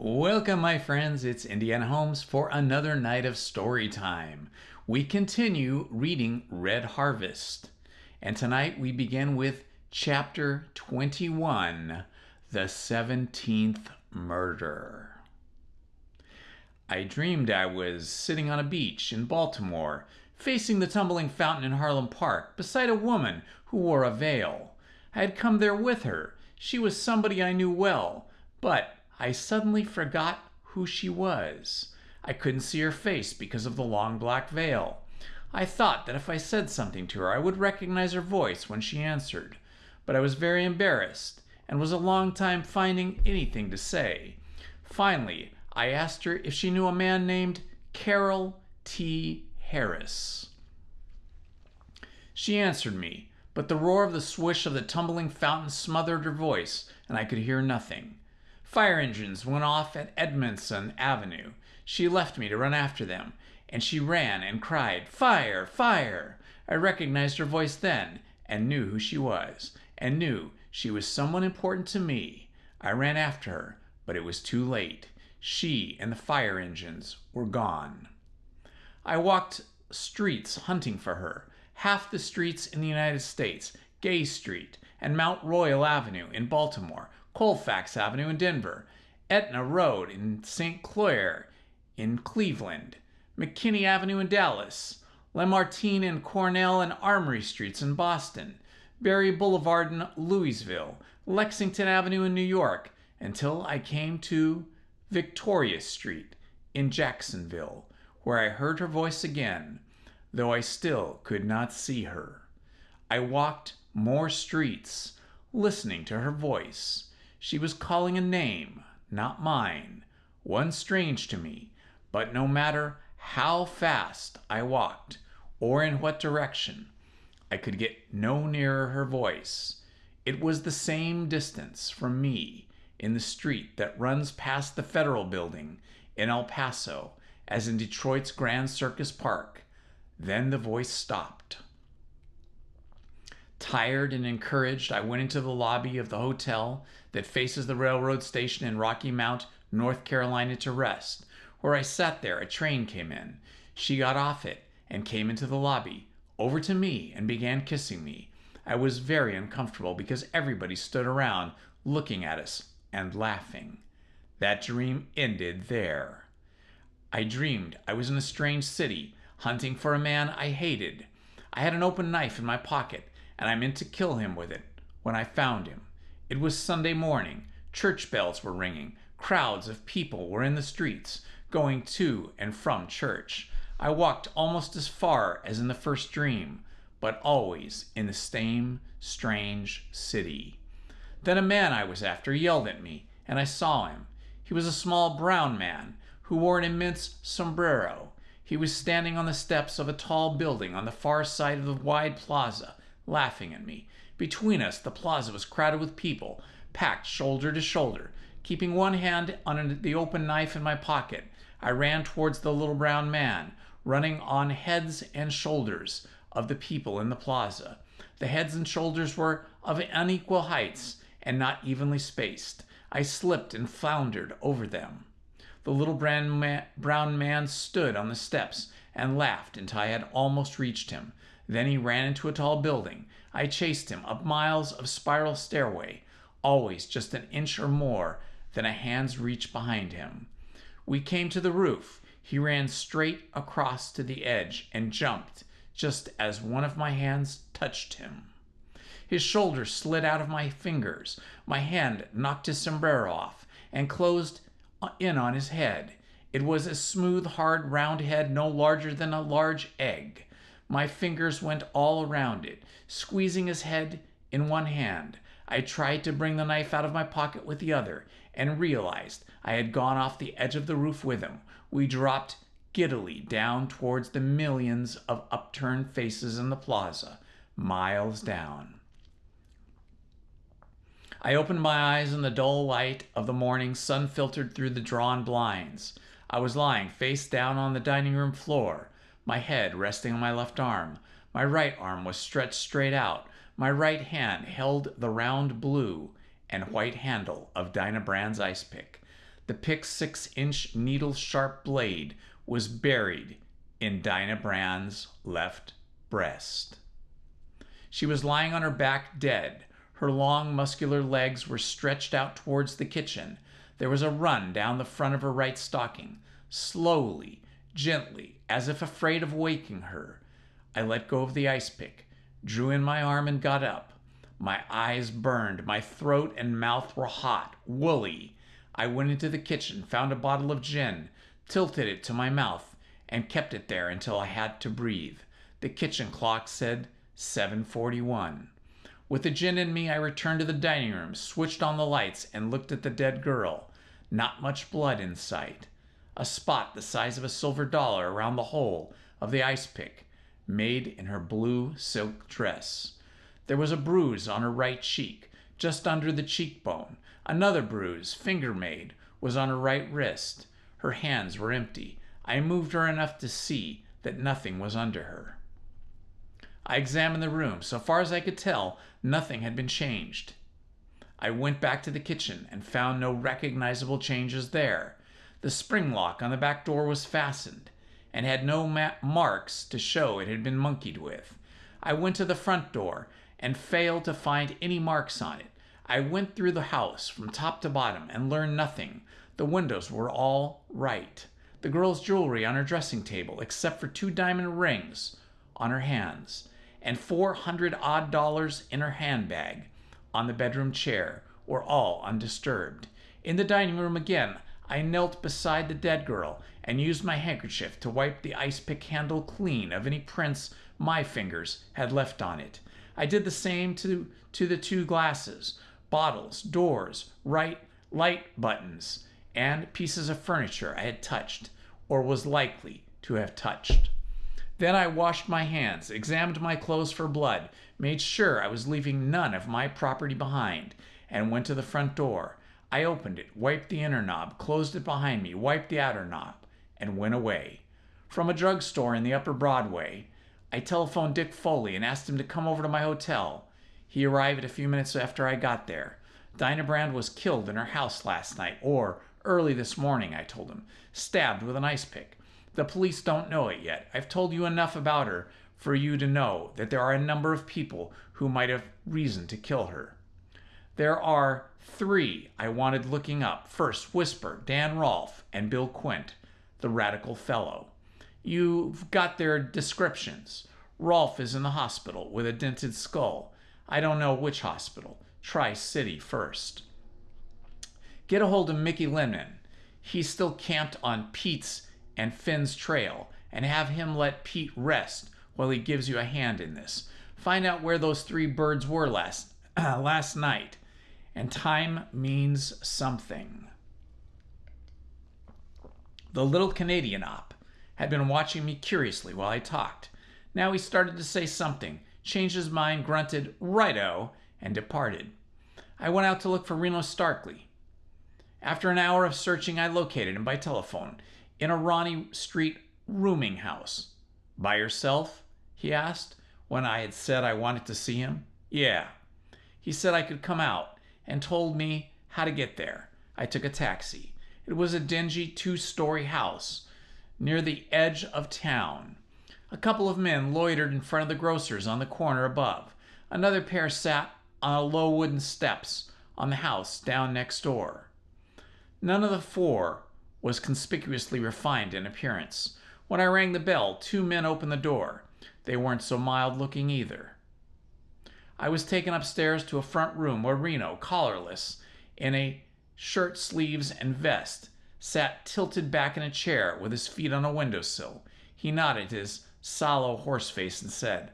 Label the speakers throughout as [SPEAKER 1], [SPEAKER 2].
[SPEAKER 1] Welcome, my friends. It's Indiana Holmes for another night of story time. We continue reading Red Harvest, and tonight we begin with Chapter 21, The 17th Murder. I dreamed I was sitting on a beach in Baltimore, facing the tumbling fountain in Harlem Park, beside a woman who wore a veil. I had come there with her. She was somebody I knew well, but I suddenly forgot who she was. I couldn't see her face because of the long black veil. I thought that if I said something to her, I would recognize her voice when she answered, but I was very embarrassed and was a long time finding anything to say. Finally, I asked her if she knew a man named Carroll T. Harris. She answered me, but the roar of the swish of the tumbling fountain smothered her voice, and I could hear nothing. Fire engines went off at Edmondson Avenue. She left me to run after them, and she ran and cried, "Fire! Fire!" I recognized her voice then, and knew who she was, and knew she was someone important to me. I ran after her, but it was too late. She and the fire engines were gone. I walked streets hunting for her. Half the streets in the United States, Gay Street and Mount Royal Avenue in Baltimore, Colfax Avenue in Denver, Etna Road in St. Clair in Cleveland, McKinney Avenue in Dallas, Lamartine and Cornell and Armory Streets in Boston, Berry Boulevard in Louisville, Lexington Avenue in New York, until I came to Victoria Street in Jacksonville, where I heard her voice again, though I still could not see her. I walked more streets, listening to her voice. She was calling a name, not mine, one strange to me, but no matter how fast I walked or in what direction, I could get no nearer her voice. It was the same distance from me in the street that runs past the Federal Building in El Paso as in Detroit's Grand Circus Park. Then the voice stopped. Tired and encouraged, I went into the lobby of the hotel that faces the railroad station in Rocky Mount, North Carolina, to rest. Where I sat there, a train came in. She got off it and came into the lobby, over to me, and began kissing me. I was very uncomfortable because everybody stood around looking at us and laughing. That dream ended there. I dreamed I was in a strange city, hunting for a man I hated. I had an open knife in my pocket, and I meant to kill him with it when I found him. It was Sunday morning. Church bells were ringing. Crowds of people were in the streets, going to and from church. I walked almost as far as in the first dream, but always in the same strange city. Then a man I was after yelled at me, and I saw him. He was a small brown man who wore an immense sombrero. He was standing on the steps of a tall building on the far side of the wide plaza, laughing at me. Between us, the plaza was crowded with people, packed shoulder to shoulder. Keeping one hand on the open knife in my pocket, I ran towards the little brown man, running on heads and shoulders of the people in the plaza. The heads and shoulders were of unequal heights and not evenly spaced. I slipped and floundered over them. The little brown man stood on the steps and laughed until I had almost reached him. Then he ran into a tall building. I chased him up miles of spiral stairway, always just an inch or more than a hand's reach behind him. We came to the roof. He ran straight across to the edge and jumped just as one of my hands touched him. His shoulder slid out of my fingers. My hand knocked his sombrero off and closed in on his head. It was a smooth, hard, round head no larger than a large egg. My fingers went all around it, squeezing his head in one hand. I tried to bring the knife out of my pocket with the other and realized I had gone off the edge of the roof with him. We dropped giddily down towards the millions of upturned faces in the plaza, miles down. I opened my eyes and the dull light of the morning sun filtered through the drawn blinds. I was lying face down on the dining room floor, my head resting on my left arm. My right arm was stretched straight out. My right hand held the round blue and white handle of Dinah Brand's ice pick. The pick's 6-inch needle-sharp blade was buried in Dinah Brand's left breast. She was lying on her back dead. Her long, muscular legs were stretched out towards the kitchen. There was a run down the front of her right stocking, slowly, gently, as if afraid of waking her. I let go of the ice pick, drew in my arm, and got up. My eyes burned. My throat and mouth were hot, woolly. I went into the kitchen, found a bottle of gin, tilted it to my mouth, and kept it there until I had to breathe. The kitchen clock said 7:41. With the gin in me, I returned to the dining room, switched on the lights, and looked at the dead girl. Not much blood in sight. A spot the size of a silver dollar around the hole of the ice pick, made in her blue silk dress. There was a bruise on her right cheek, just under the cheekbone. Another bruise, finger-made, was on her right wrist. Her hands were empty. I moved her enough to see that nothing was under her. I examined the room. So far as I could tell, nothing had been changed. I went back to the kitchen and found no recognizable changes there. The spring lock on the back door was fastened and had no marks to show it had been monkeyed with. I went to the front door and failed to find any marks on it. I went through the house from top to bottom and learned nothing. The windows were all right. The girl's jewelry on her dressing table, except for 2 diamond rings on her hands, and $400-odd in her handbag on the bedroom chair, were all undisturbed. In the dining room again, I knelt beside the dead girl and used my handkerchief to wipe the ice pick handle clean of any prints my fingers had left on it. I did the same to the 2 glasses, bottles, doors, light buttons, and pieces of furniture I had touched or was likely to have touched. Then I washed my hands, examined my clothes for blood, made sure I was leaving none of my property behind, and went to the front door. I opened it, wiped the inner knob, closed it behind me, wiped the outer knob, and went away. From a drugstore in the Upper Broadway, I telephoned Dick Foley and asked him to come over to my hotel. He arrived a few minutes after I got there. Dinah Brand was killed in her house last night, or early this morning, I told him, stabbed with an ice pick. The police don't know it yet. I've told you enough about her for you to know that there are a number of people who might have reason to kill her. There are 3 I wanted looking up. First, Whisper, Dan Rolfe, and Bill Quint, the radical fellow. You've got their descriptions. Rolfe is in the hospital with a dented skull. I don't know which hospital. Tri-City first. Get a hold of Mickey Linman. He's still camped on Pete's and Finn's trail, and have him let Pete rest while he gives you a hand in this. Find out where those 3 birds were last night. And time means something. The little Canadian op had been watching me curiously while I talked. Now he started to say something, changed his mind, grunted, "Righto," and departed. I went out to look for Reno Starkley. After an hour of searching, I located him by telephone in a Ronnie Street rooming house. "By yourself?" he asked when I had said I wanted to see him. "Yeah." He said I could come out and told me how to get there. I took a taxi. It was a dingy 2-story house near the edge of town. A couple of men loitered in front of the grocer's on the corner above. Another pair sat on a low wooden steps on the house down next door. None of the 4 was conspicuously refined in appearance. When I rang the bell, 2 men opened the door. They weren't so mild-looking either. I was taken upstairs to a front room where Reno, collarless, in a shirt sleeves and vest, sat tilted back in a chair with his feet on a windowsill. He nodded his sallow horse face and said,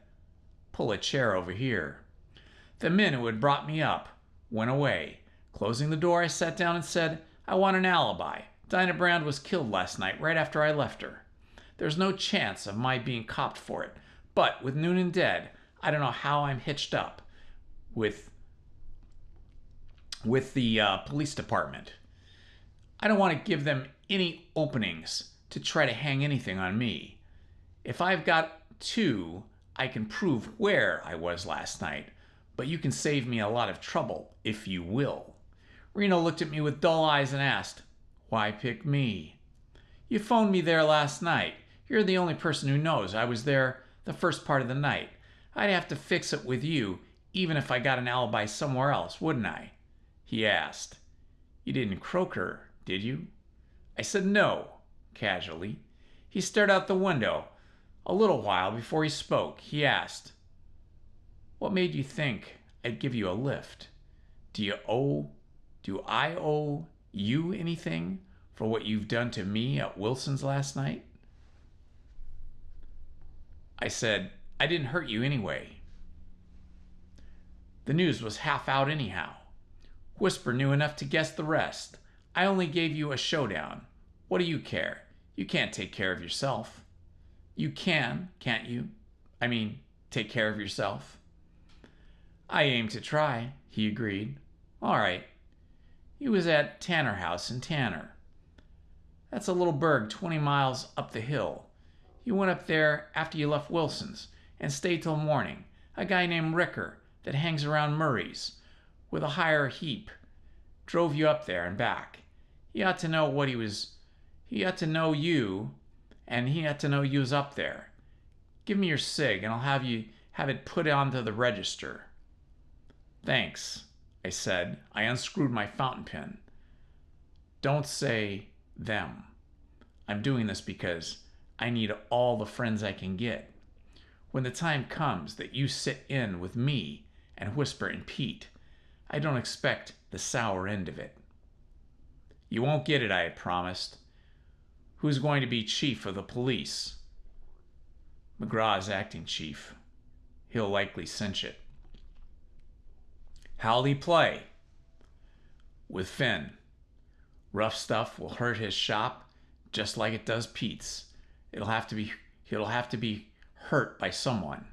[SPEAKER 1] "Pull a chair over here." The men who had brought me up went away. Closing the door, I sat down and said, "I want an alibi. Dinah Brand was killed last night, right after I left her. There's no chance of my being copped for it. But with Noonan dead, I don't know how I'm hitched up with the police department. I don't want to give them any openings to try to hang anything on me. If I've got 2, I can prove where I was last night, but you can save me a lot of trouble if you will." Reno looked at me with dull eyes and asked, Why pick me? You phoned me there last night. You're the only person who knows I was there the first part of the night. I'd have to fix it with you, even if I got an alibi somewhere else, wouldn't I? He asked. You didn't croak her, did you? I said no, casually. He stared out the window. A little while before he spoke, he asked, what made you think I'd give you a lift? Do I owe you anything for what you've done to me at Wilson's last night? I said, I didn't hurt you anyway. The news was half out anyhow. Whisper knew enough to guess the rest. I only gave you a showdown. What do you care? You can't take care of yourself. You can, can't you? I mean, take care of yourself. I aim to try, he agreed. All right. He was at Tanner House in Tanner. That's a little burg 20 miles up the hill. You went up there after you left Wilson's and stayed till morning. A guy named Ricker that hangs around Murray's with a higher heap drove you up there and back. He ought to know he ought to know you, and he ought to know you was up there. Give me your cig and I'll have it put onto the register. Thanks, I said. I unscrewed my fountain pen. Don't say them. I'm doing this because I need all the friends I can get. When the time comes that you sit in with me and Whisper and Pete, I don't expect the sour end of it. You won't get it, I had promised. Who's going to be chief of the police? McGraw's acting chief. He'll likely cinch it. How'll he play? With Finn. Rough stuff will hurt his shop just like it does Pete's. He'll have to be hurt by someone.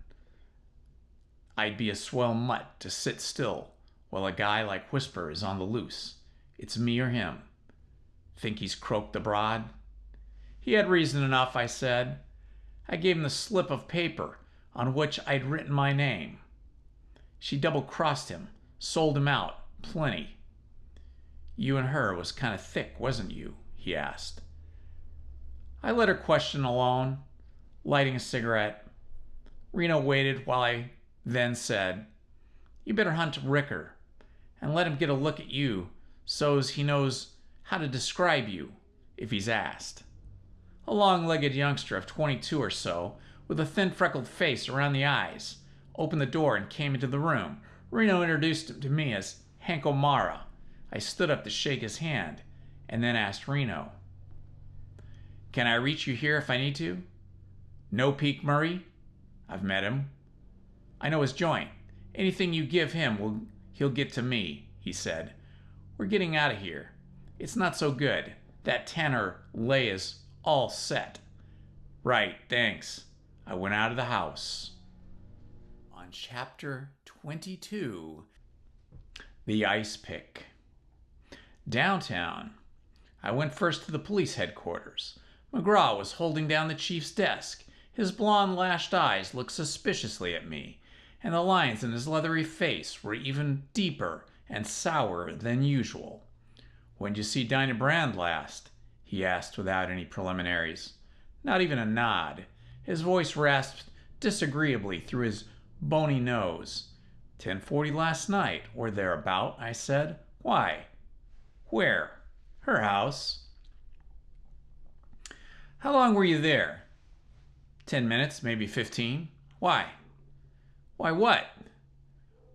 [SPEAKER 1] I'd be a swell mutt to sit still while a guy like Whisper is on the loose. It's me or him. Think he's croaked abroad? He had reason enough, I said. I gave him the slip of paper on which I'd written my name. She double-crossed him, sold him out, plenty. You and her was kind of thick, wasn't you? He asked. I let her question alone, lighting a cigarette. Reno waited while I then said, you better hunt Ricker and let him get a look at you so's he knows how to describe you if he's asked. A long-legged youngster of 22 or so, with a thin freckled face around the eyes, opened the door and came into the room. Reno introduced him to me as Hank O'Mara. I stood up to shake his hand and then asked Reno, can I reach you here if I need to? No Peak Murray? I've met him. I know his joint. Anything you give him, he'll get to me, he said. We're getting out of here. It's not so good. That Tanner lay is all set. Right, thanks. I went out of the house. On chapter 22, The Ice Pick. Downtown, I went first to the police headquarters. McGraw was holding down the chief's desk. His blond lashed eyes looked suspiciously at me, and the lines in his leathery face were even deeper and sourer than usual. When'd you see Dinah Brand last? He asked without any preliminaries. Not even a nod. His voice rasped disagreeably through his bony nose. 10:40 last night, or thereabout, I said. Why? Where? Her house. How long were you there? 10 minutes, maybe 15. Why? Why what?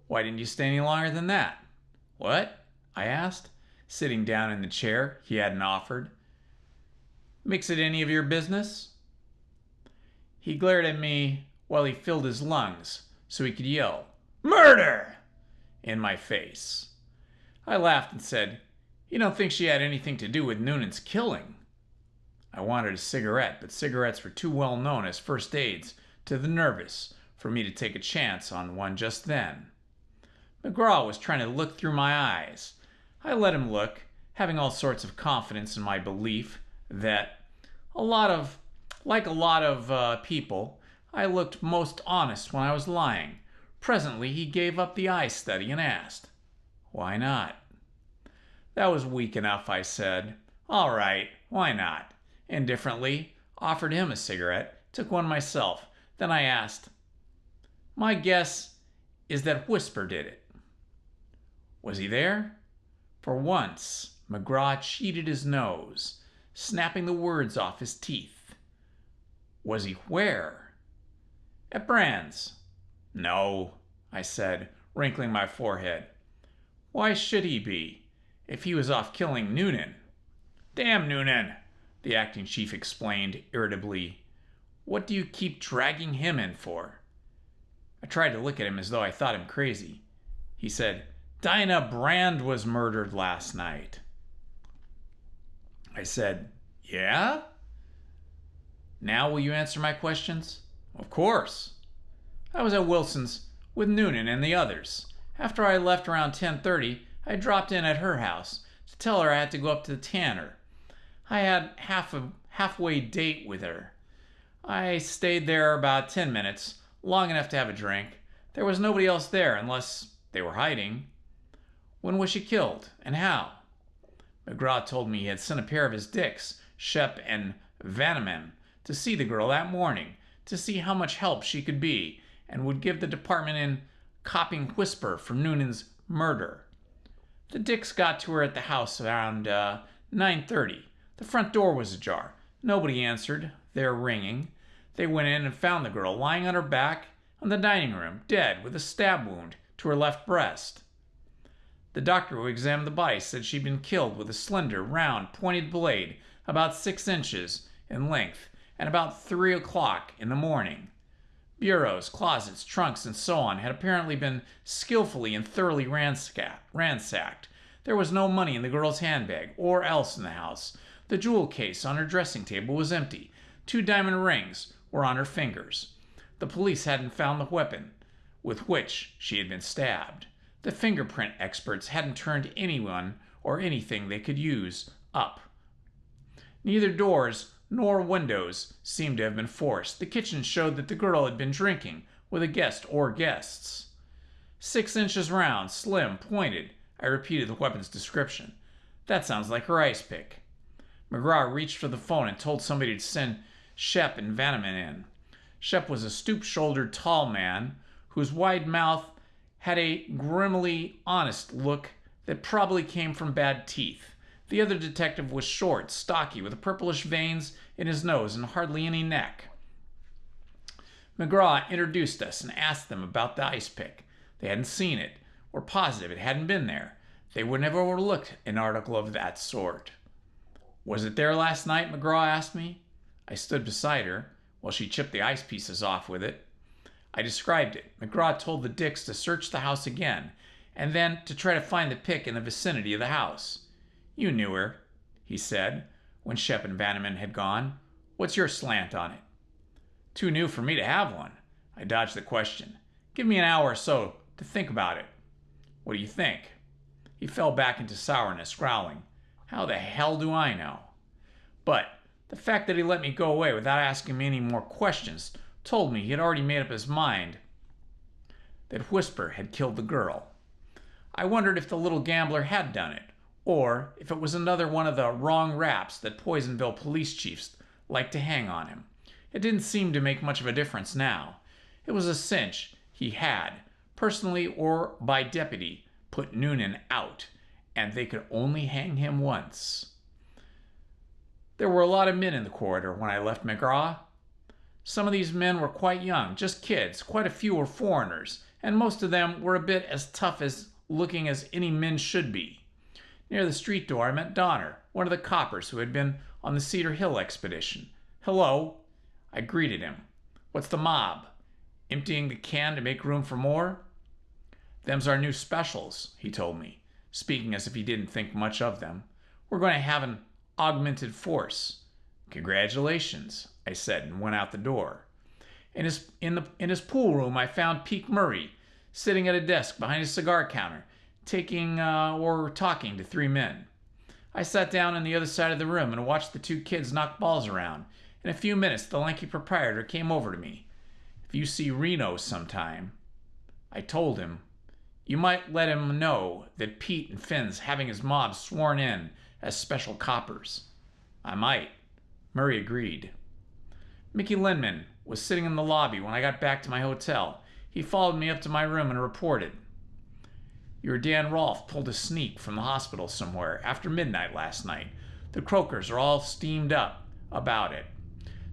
[SPEAKER 1] Why didn't you stay any longer than that? What? I asked, sitting down in the chair he hadn't offered. Makes it any of your business? He glared at me while he filled his lungs so he could yell, "Murder!" in my face. I laughed and said, "You don't think she had anything to do with Noonan's killing?" I wanted a cigarette, but cigarettes were too well known as first aids to the nervous for me to take a chance on one just then. McGraw was trying to look through my eyes. I let him look, having all sorts of confidence in my belief that, like a lot of people, I looked most honest when I was lying. Presently he gave up the eye study and asked, "Why not?" That was weak enough, I said. All right, why not? Indifferently, offered him a cigarette, took one myself. Then I asked, my guess is that Whisper did it. Was he there? For once, McGraw cheated his nose, snapping the words off his teeth. Was he where? At Brand's. No, I said, wrinkling my forehead. Why should he be, if he was off killing Noonan? Damn Noonan, the acting chief explained irritably. What do you keep dragging him in for? I tried to look at him as though I thought him crazy. He said, Dinah Brand was murdered last night. I said, yeah? Now will you answer my questions? Of course. I was at Wilson's with Noonan and the others. After I left around 10:30, I dropped in at her house to tell her I had to go up to the Tanner. I had a halfway date with her. I stayed there about 10 minutes, long enough to have a drink. There was nobody else there unless they were hiding. When was she killed, and how? McGraw told me he had sent a pair of his dicks, Shep and Vanneman, to see the girl that morning, to see how much help she could be, and would give the department in copying Whisper for Noonan's murder. The dicks got to her at the house around 9:30. The front door was ajar. Nobody answered, their ringing. They went in and found the girl lying on her back on the dining room, dead, with a stab wound to her left breast. The doctor who examined the body said she'd been killed with a slender, round, pointed blade about 6 inches in length and about 3 o'clock in the morning. Bureaus, closets, trunks, and so on had apparently been skillfully and thoroughly ransacked. There was no money in the girl's handbag or else in the house. The jewel case on her dressing table was empty. 2 diamond rings were on her fingers. The police hadn't found the weapon with which she had been stabbed. The fingerprint experts hadn't turned anyone or anything they could use up. Neither doors nor windows seemed to have been forced. The kitchen showed that the girl had been drinking with a guest or guests. 6 inches round, slim, pointed. I repeated the weapon's description. That sounds like her ice pick. McGraw reached for the phone and told somebody to send Shep and Vanneman in. Shep was a stoop-shouldered, tall man whose wide mouth had a grimly honest look that probably came from bad teeth. The other detective was short, stocky, with purplish veins in his nose and hardly any neck. McGraw introduced us and asked them about the ice pick. They hadn't seen it, were positive it hadn't been there. They would never have overlooked an article of that sort. Was it there last night? McGraw asked me. I stood beside her while she chipped the ice pieces off with it. I described it. McGraw told the dicks to search the house again, and then to try to find the pick in the vicinity of the house. You knew her, he said, when Shep and Vanneman had gone. What's your slant on it? Too new for me to have one. I dodged the question. Give me an hour or so to think about it. What do you think? He fell back into sourness, growling. How the hell do I know? But the fact that he let me go away without asking me any more questions told me he had already made up his mind that Whisper had killed the girl. I wondered if the little gambler had done it, or if it was another one of the wrong raps that Poisonville police chiefs like to hang on him. It didn't seem to make much of a difference now. It was a cinch he had, personally or by deputy, put Noonan out, and they could only hang him once. There were a lot of men in the corridor when I left McGraw. Some of these men were quite young, just kids. Quite a few were foreigners, and most of them were a bit as tough as looking as any men should be. Near the street door I met Donner, one of the coppers who had been on the Cedar Hill expedition. Hello. I greeted him. What's the mob? Emptying the can to make room for more? Them's our new specials, he told me, speaking as if he didn't think much of them. We're going to have an augmented force. Congratulations, I said, and went out the door. In his pool room, I found Pete Murray sitting at a desk behind his cigar counter, talking to 3 men. I sat down on the other side of the room and watched the 2 kids knock balls around. In a few minutes, the lanky proprietor came over to me. If you see Reno sometime, I told him, you might let him know that Pete and Finn's having his mob sworn in as special coppers. I might. Murray agreed. Mickey Lindman was sitting in the lobby when I got back to my hotel. He followed me up to my room and reported. Your Dan Rolfe pulled a sneak from the hospital somewhere after midnight last night. The Crokers are all steamed up about it.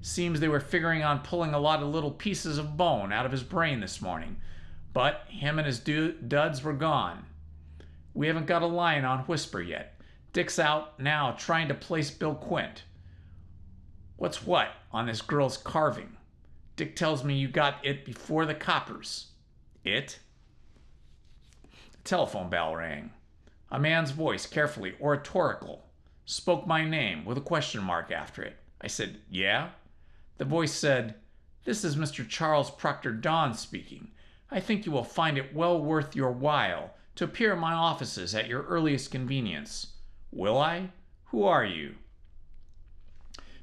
[SPEAKER 1] Seems they were figuring on pulling a lot of little pieces of bone out of his brain this morning, but him and his duds were gone. We haven't got a line on Whisper yet. Dick's out now trying to place Bill Quint. What's what on this girl's carving? Dick tells me you got it before the coppers. It? The telephone bell rang. A man's voice, carefully oratorical, spoke my name with a question mark after it. I said, yeah? The voice said, this is Mr. Charles Proctor Don speaking. I think you will find it well worth your while to appear in my offices at your earliest convenience. Will I? Who are you?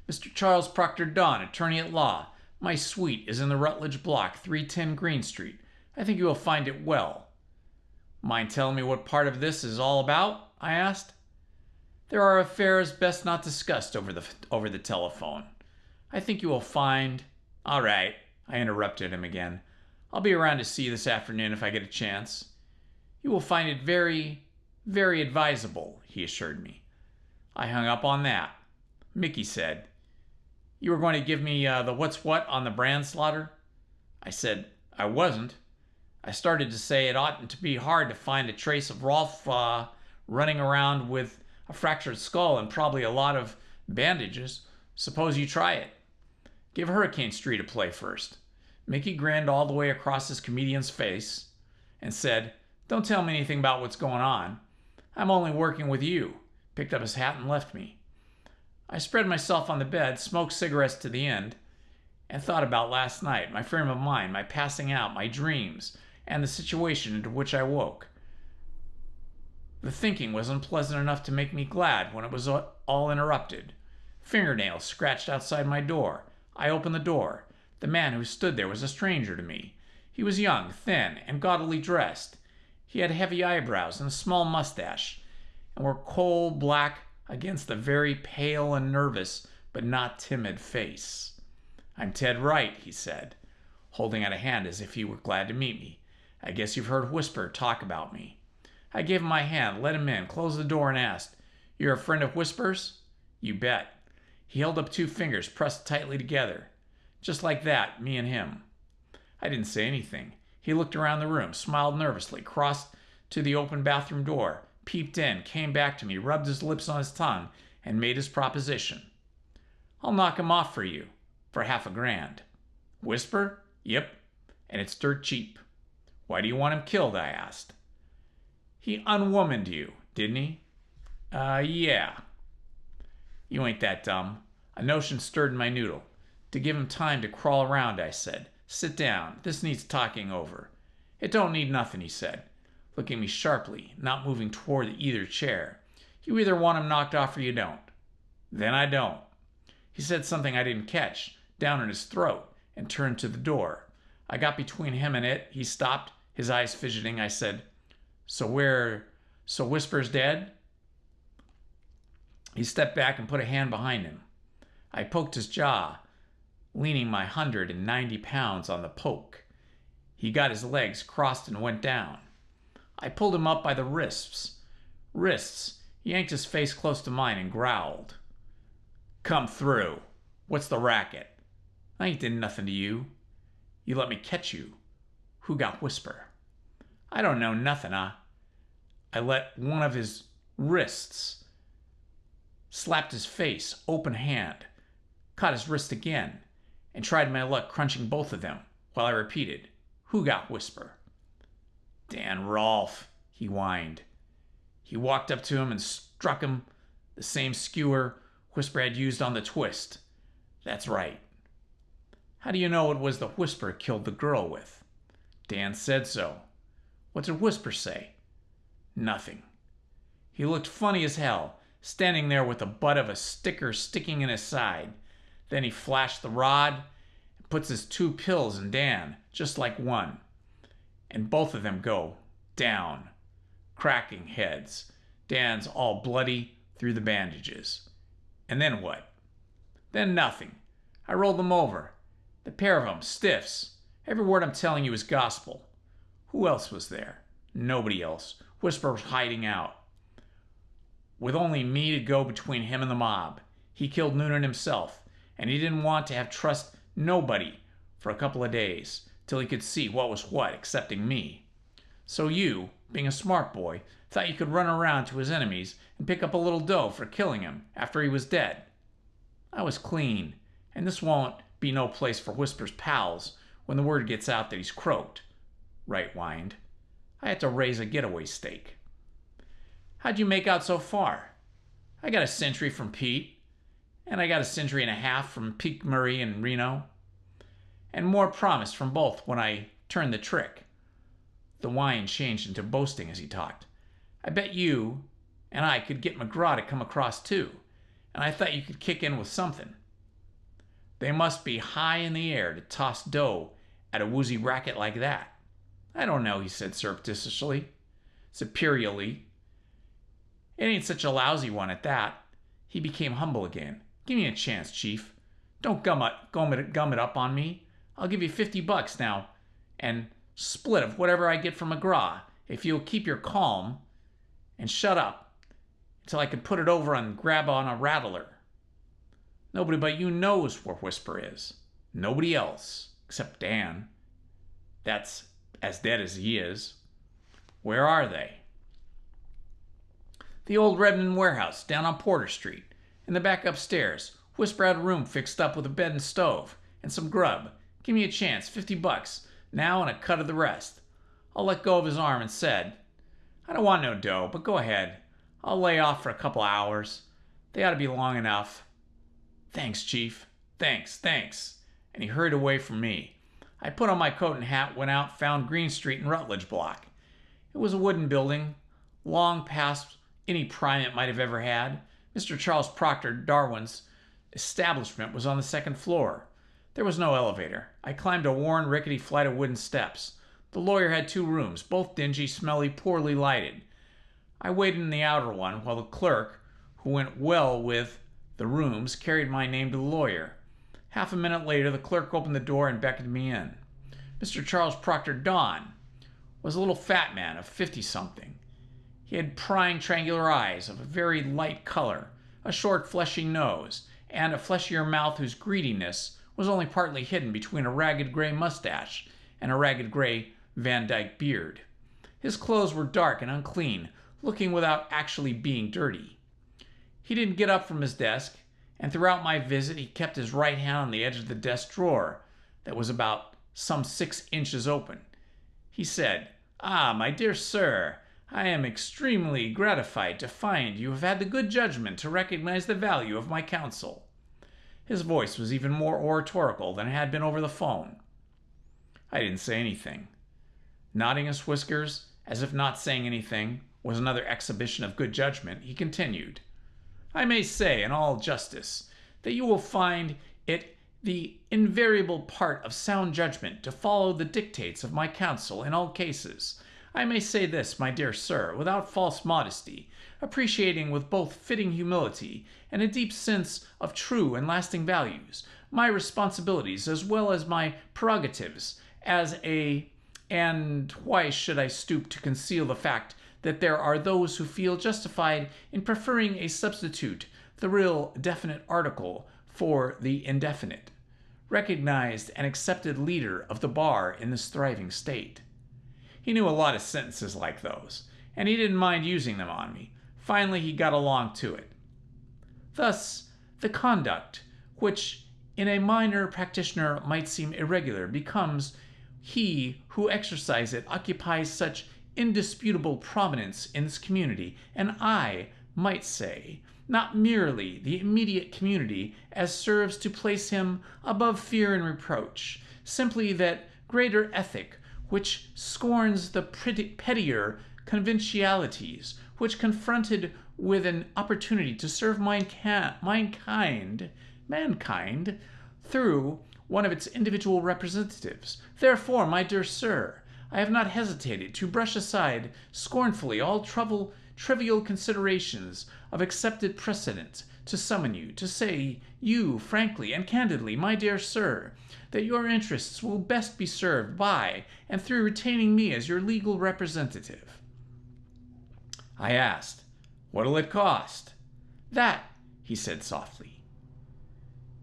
[SPEAKER 1] Mr. Charles Proctor Don, attorney at law. My suite is in the Rutledge Block, 310 Green Street. I think you will find it well. Mind telling me what part of this is all about? I asked. There are affairs best not discussed over the telephone. I think you will find... All right, I interrupted him again. I'll be around to see you this afternoon if I get a chance. You will find it very, very advisable, he assured me. I hung up on that. Mickey said, you were going to give me the what's what on the Brandslaughter? I said, I wasn't. I started to say it oughtn't to be hard to find a trace of Rolfe running around with a fractured skull and probably a lot of bandages. Suppose you try it. Give Hurricane Street a play first. Mickey grinned all the way across his comedian's face and said, don't tell me anything about what's going on. I'm only working with you. Picked up his hat and left me. I spread myself on the bed, smoked cigarettes to the end, and thought about last night, my frame of mind, my passing out, my dreams, and the situation into which I woke. The thinking was unpleasant enough to make me glad when it was all interrupted. Fingernails scratched outside my door. I opened the door. The man who stood there was a stranger to me. He was young, thin, and gaudily dressed. He had heavy eyebrows and a small mustache, and were coal black against the very pale and nervous, but not timid face. I'm Ted Wright, he said, holding out a hand as if he were glad to meet me. I guess you've heard Whisper talk about me. I gave him my hand, let him in, closed the door, and asked, You're a friend of Whisper's? You bet. He held up 2 fingers pressed tightly together. Just like that, me and him. I didn't say anything. He looked around the room, smiled nervously, crossed to the open bathroom door, peeped in, came back to me, rubbed his lips on his tongue, and made his proposition. I'll knock him off for you, for $50,000. Whisper? Yep, and it's dirt cheap. Why do you want him killed? I asked. He unwomaned you, didn't he? Yeah. You ain't that dumb. A notion stirred in my noodle. To give him time to crawl around, I said. Sit down. This needs talking over. It don't need nothing, he said, looking at me sharply, not moving toward either chair. You either want him knocked off or you don't. Then I don't. He said something I didn't catch, down in his throat, and turned to the door. I got between him and it. He stopped, his eyes fidgeting. I said, So Whisper's dead? He stepped back and put a hand behind him. I poked his jaw, leaning my 190 pounds on the poke. He got his legs crossed and went down. I pulled him up by the wrists. He yanked his face close to mine and growled. Come through. What's the racket? I ain't did nothing to you. You let me catch you. Who got Whisper? I don't know nothing, I let one of his wrists, slapped his face, open hand, caught his wrist again, and tried my luck crunching both of them while I repeated, Who got Whisper? Dan Rolfe, he whined. He walked up to him and struck him the same skewer Whisper had used on the twist. That's right. How do you know it was the Whisper killed the girl with? Dan said so. What did Whisper say? Nothing. He looked funny as hell, standing there with the butt of a sticker sticking in his side. Then he flashed the rod and puts his 2 pills in Dan, just like one. And both of them go down, cracking heads. Dan's all bloody, through the bandages. And then what? Then nothing. I rolled them over. The pair of them, stiffs. Every word I'm telling you is gospel. Who else was there? Nobody else. Whisper was hiding out. With only me to go between him and the mob. He killed Noonan himself, and he didn't want to have trust nobody for a couple of days, till he could see what was what, excepting me. So you, being a smart boy, thought you could run around to his enemies and pick up a little dough for killing him after he was dead. I was clean, and this won't be no place for Whisper's pals when the word gets out that he's croaked. Right whined. I had to raise a getaway stake. How'd you make out so far? I got a century from Pete, and I got a century and a half from Pete Murray and Reno, and more promised from both when I turned the trick. The whine changed into boasting as he talked. I bet you and I could get McGraw to come across too, and I thought you could kick in with something. They must be high in the air to toss dough at a woozy racket like that. I don't know, he said surreptitiously, superiorly. It ain't such a lousy one at that. He became humble again. Give me a chance, Chief. Don't gum it up on me. I'll give you $50 now, and split of whatever I get from McGraw if you'll keep your calm and shut up until I can put it over and grab on a rattler. Nobody but you knows where Whisper is. Nobody else, except Dan. That's as dead as he is. Where are they? The old Redmond warehouse down on Porter Street. In the back upstairs. Whisper had a room fixed up with a bed and stove and some grub. Give me a chance, $50 now and a cut of the rest. I'll let go of his arm and said, I don't want no dough, but go ahead. I'll lay off for a couple hours. They ought to be long enough. Thanks, Chief. Thanks. And he hurried away from me. I put on my coat and hat, went out, found Green Street and Rutledge Block. It was a wooden building, long past any prime it might have ever had. Mr. Charles Proctor Darwin's establishment was on the second floor. There was no elevator. I climbed a worn, rickety flight of wooden steps. The lawyer had 2 rooms, both dingy, smelly, poorly lighted. I waited in the outer one while the clerk, who went well with the rooms, carried my name to the lawyer. Half a minute later, the clerk opened the door and beckoned me in. Mr. Charles Proctor Don was a little fat man of 50-something. He had prying triangular eyes of a very light color, a short fleshy nose, and a fleshier mouth whose greediness was only partly hidden between a ragged gray mustache and a ragged gray Van Dyke beard. His clothes were dark and unclean, looking without actually being dirty. He didn't get up from his desk, and throughout my visit he kept his right hand on the edge of the desk drawer that was about some 6 inches open. He said, "Ah, my dear sir, I am extremely gratified to find you have had the good judgment to recognize the value of my counsel." His voice was even more oratorical than it had been over the phone. I didn't say anything. Nodding his whiskers, as if not saying anything was another exhibition of good judgment, he continued, "I may say, in all justice, that you will find it the invariable part of sound judgment to follow the dictates of my counsel in all cases. I may say this, my dear sir, without false modesty, appreciating with both fitting humility and a deep sense of true and lasting values, my responsibilities as well as my prerogatives as and why should I stoop to conceal the fact that there are those who feel justified in preferring a substitute, the real definite article for the indefinite, recognized and accepted leader of the bar in this thriving state." He knew a lot of sentences like those, and he didn't mind using them on me. Finally, he got along to it. Thus, the conduct, which in a minor practitioner might seem irregular, becomes he who exercises it occupies such indisputable prominence in this community, and I might say, not merely the immediate community, as serves to place him above fear and reproach, simply that greater ethic which scorns the pettier conventionalities, which confronted with an opportunity to serve mankind through one of its individual representatives. Therefore, my dear sir, I have not hesitated to brush aside scornfully all trivial considerations of accepted precedent to summon you, to say you, frankly and candidly, my dear sir, that your interests will best be served by and through retaining me as your legal representative. I asked, "What'll it cost?" "That," he said softly,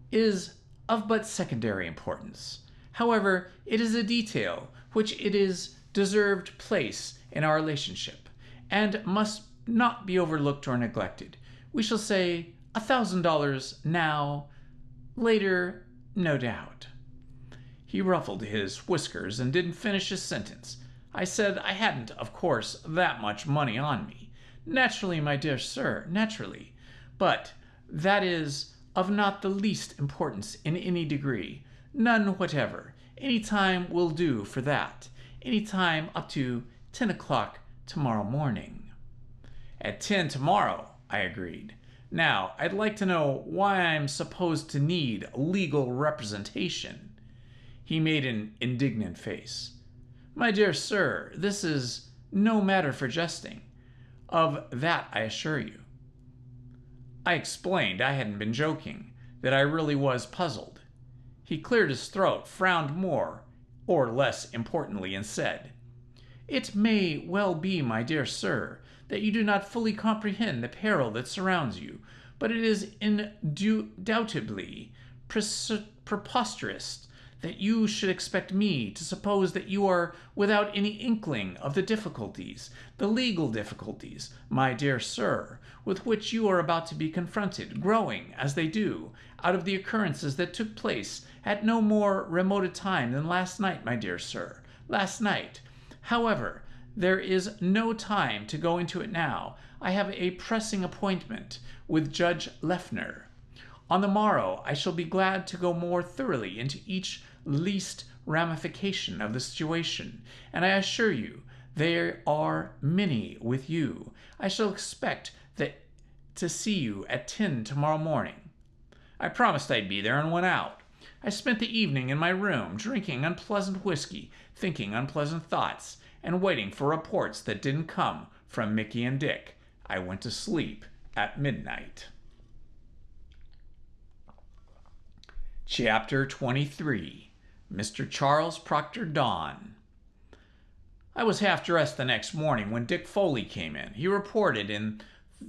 [SPEAKER 1] "is of but secondary importance. However, it is a detail which it is deserved place in our relationship, and must not be overlooked or neglected. We shall say $1,000 now, later, no doubt." He ruffled his whiskers and didn't finish his sentence. I said I hadn't, of course, that much money on me. "Naturally, my dear sir, naturally. But that is of not the least importance in any degree. None whatever. Any time will do for that. Any time up to 10 o'clock tomorrow morning." "At 10 tomorrow," I agreed. "Now, I'd like to know why I'm supposed to need legal representation." He made an indignant face. "My dear sir, this is no matter for jesting. Of that I assure you." I explained I hadn't been joking, that I really was puzzled. He cleared his throat, frowned more, or less importantly, and said, "It may well be, my dear sir, that you do not fully comprehend the peril that surrounds you, but it is undoubtedly preposterous that you should expect me to suppose that you are without any inkling of the difficulties, the legal difficulties, my dear sir, with which you are about to be confronted, growing, as they do, out of the occurrences that took place at no more remote a time than last night, my dear sir, last night. However, there is no time to go into it now. I have a pressing appointment with Judge Leffner. On the morrow, I shall be glad to go more thoroughly into each least ramification of the situation, and I assure you there are many with you. I shall expect to see you at 10 tomorrow morning." I promised I'd be there and went out. I spent the evening in my room, drinking unpleasant whiskey, thinking unpleasant thoughts, and waiting for reports that didn't come from Mickey and Dick. I went to sleep at midnight. Chapter 23. Mr. Charles Proctor Dawn. I was half dressed the next morning when Dick Foley came in. He reported in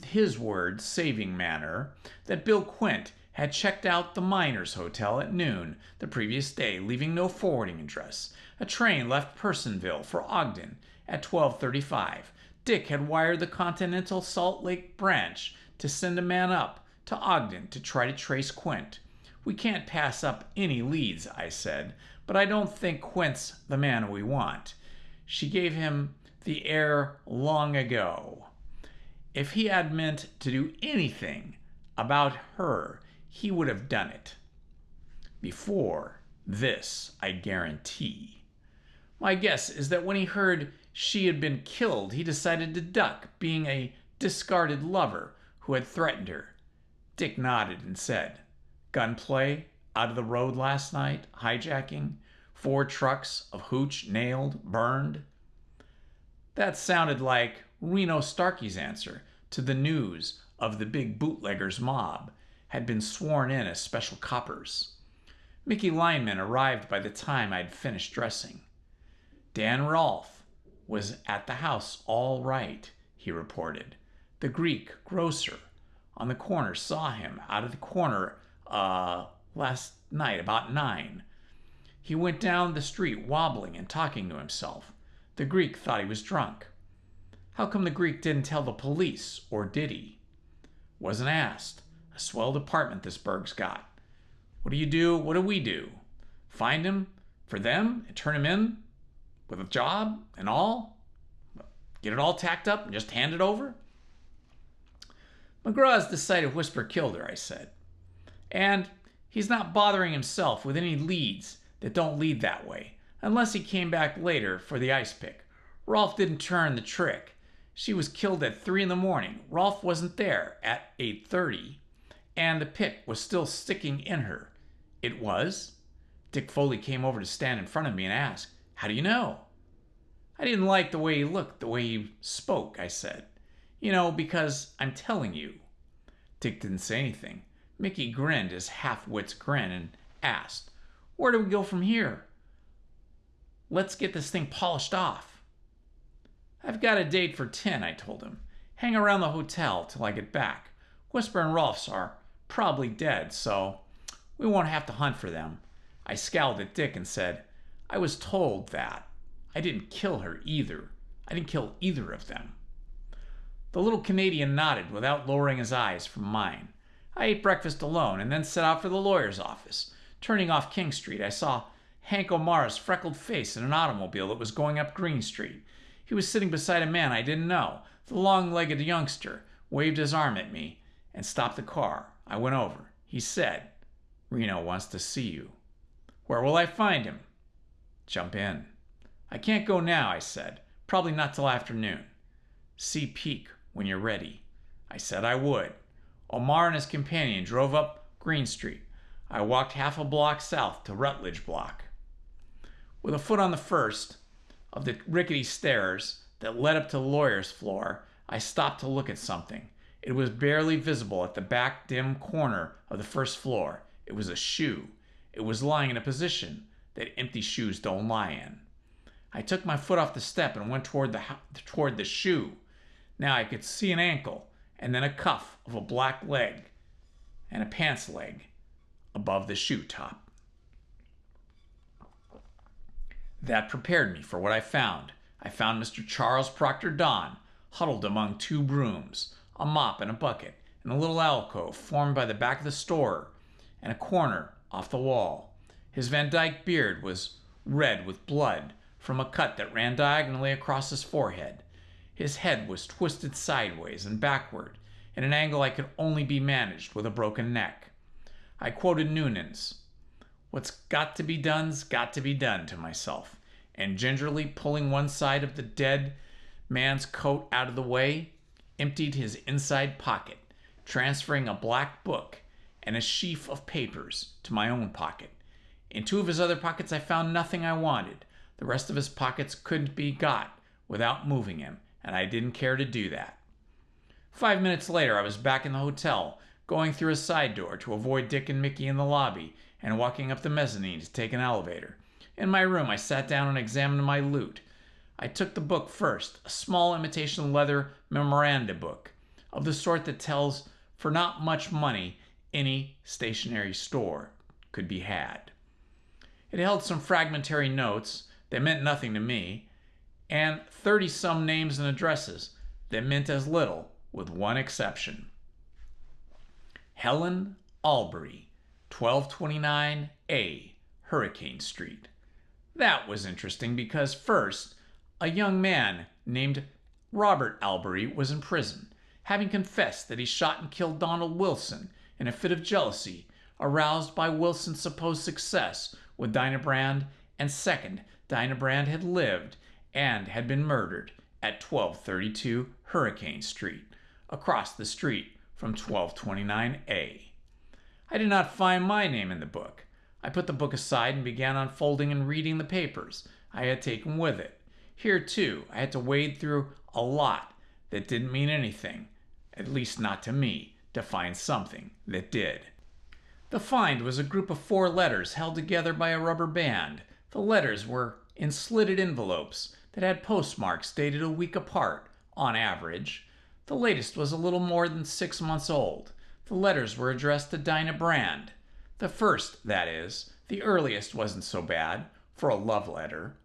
[SPEAKER 1] his words saving manner that Bill Quint had checked out the Miners Hotel at noon the previous day, leaving no forwarding address. A train left Personville for Ogden at 12:35. Dick had wired the Continental Salt Lake branch to send a man up to Ogden to try to trace Quint. "We can't pass up any leads," I said, "but I don't think Quint's the man we want. She gave him the air long ago. If he had meant to do anything about her, he would have done it before this, I guarantee. My guess is that when he heard she had been killed, he decided to duck, being a discarded lover who had threatened her." Dick nodded and said, "Gunplay out of the road last night, hijacking, 4 trucks of hooch nailed, burned." That sounded like Reno Starkey's answer to the news of the big bootleggers mob had been sworn in as special coppers. Mickey Lineman arrived by the time I'd finished dressing. "Dan Rolfe was at the house all right," he reported. "The Greek grocer on the corner saw him out of the corner last night about 9. He went down the street wobbling and talking to himself. The Greek thought he was drunk." "How come the Greek didn't tell the police, or did he?" "Wasn't asked. A swell department this burg's got. What do you do? What do we do? Find him for them and turn him in with a job and all? Get it all tacked up and just hand it over?" "McGraw's decided Whisper killed her," I said. "And he's not bothering himself with any leads that don't lead that way, unless he came back later for the ice pick. Rolfe didn't turn the trick. She was killed at 3 in the morning. Rolfe wasn't there at 8:30, and the pick was still sticking in her." "It was?" Dick Foley came over to stand in front of me and asked, "How do you know?" "I didn't like the way he looked, the way he spoke," I said. You know, because I'm telling you. Dick didn't say anything. Mickey grinned his half-wit's grin and asked, "Where do we go from here? Let's get this thing polished off." "I've got a date for 10, I told him. "Hang around the hotel till I get back. Whisper and Rolfs are probably dead, so we won't have to hunt for them." I scowled at Dick and said, "I was told that. I didn't kill her either. I didn't kill either of them." The little Canadian nodded without lowering his eyes from mine. I ate breakfast alone and then set out for the lawyer's office. Turning off King Street, I saw Hank O'Mara's freckled face in an automobile that was going up Green Street. He was sitting beside a man I didn't know. The long-legged youngster waved his arm at me and stopped the car. I went over. He said, "Reno wants to see you." "Where will I find him?" "Jump in." "I can't go now," I said. "Probably not till afternoon." "See Peak when you're ready." I said I would. Omar and his companion drove up Green Street. I walked half a block south to Rutledge Block. With a foot on the first of the rickety stairs that led up to the lawyer's floor, I stopped to look at something. It was barely visible at the back dim corner of the first floor. It was a shoe. It was lying in a position that empty shoes don't lie in. I took my foot off the step and went toward the shoe. Now I could see an ankle and then a cuff of a black leg and a pants leg above the shoe top. That prepared me for what I found. I found Mr. Charles Proctor Don huddled among two brooms, a mop and a bucket, in a little alcove formed by the back of the store and a corner off the wall. His Van Dyke beard was red with blood from a cut that ran diagonally across his forehead. His head was twisted sideways and backward in an angle I could only be managed with a broken neck. I quoted Noonan's "What's got to be done's got to be done" to myself, and gingerly pulling one side of the dead man's coat out of the way, emptied his inside pocket, transferring a black book and a sheaf of papers to my own pocket. In two of his other pockets I found nothing I wanted. The rest of his pockets couldn't be got without moving him, and I didn't care to do that. 5 minutes later, I was back in the hotel, going through a side door to avoid Dick and Mickey in the lobby, and walking up the mezzanine to take an elevator. In my room, I sat down and examined my loot. I took the book first, a small imitation leather memoranda book, of the sort that tells for not much money any stationery store could be had. It held some fragmentary notes that meant nothing to me, and 30-some names and addresses that meant as little, with one exception. Helen Albury, 1229A, Hurricane Street. That was interesting because, first, a young man named Robert Albury was in prison, having confessed that he shot and killed Donald Wilson in a fit of jealousy aroused by Wilson's supposed success with Dinah Brand, and second, Dinah Brand had lived and had been murdered at 1232 Hurricane Street, across the street from 1229A. I did not find my name in the book. I put the book aside and began unfolding and reading the papers I had taken with it. Here, too, I had to wade through a lot that didn't mean anything, at least not to me, to find something that did. The find was a group of 4 letters held together by a rubber band. The letters were in slitted envelopes that had postmarks dated a week apart, on average. The latest was a little more than 6 months old. The letters were addressed to Dinah Brand. The first, that is. The earliest wasn't so bad, for a love letter.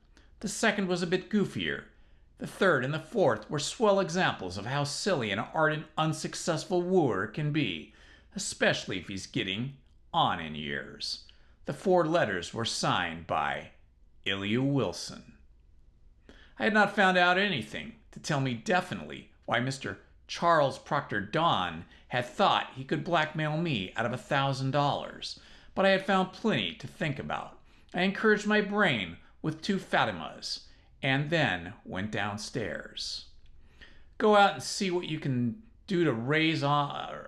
[SPEAKER 1] The second was a bit goofier. The third and the fourth were swell examples of how silly an ardent, unsuccessful wooer can be, especially if he's getting on in years. The 4 letters were signed by Ilya Wilson. I had not found out anything to tell me definitely why Mr. Charles Proctor Don had thought he could blackmail me out of $1,000, but I had found plenty to think about. I encouraged my brain with 2 Fatimas, and then went downstairs. Go out and see what you can raise on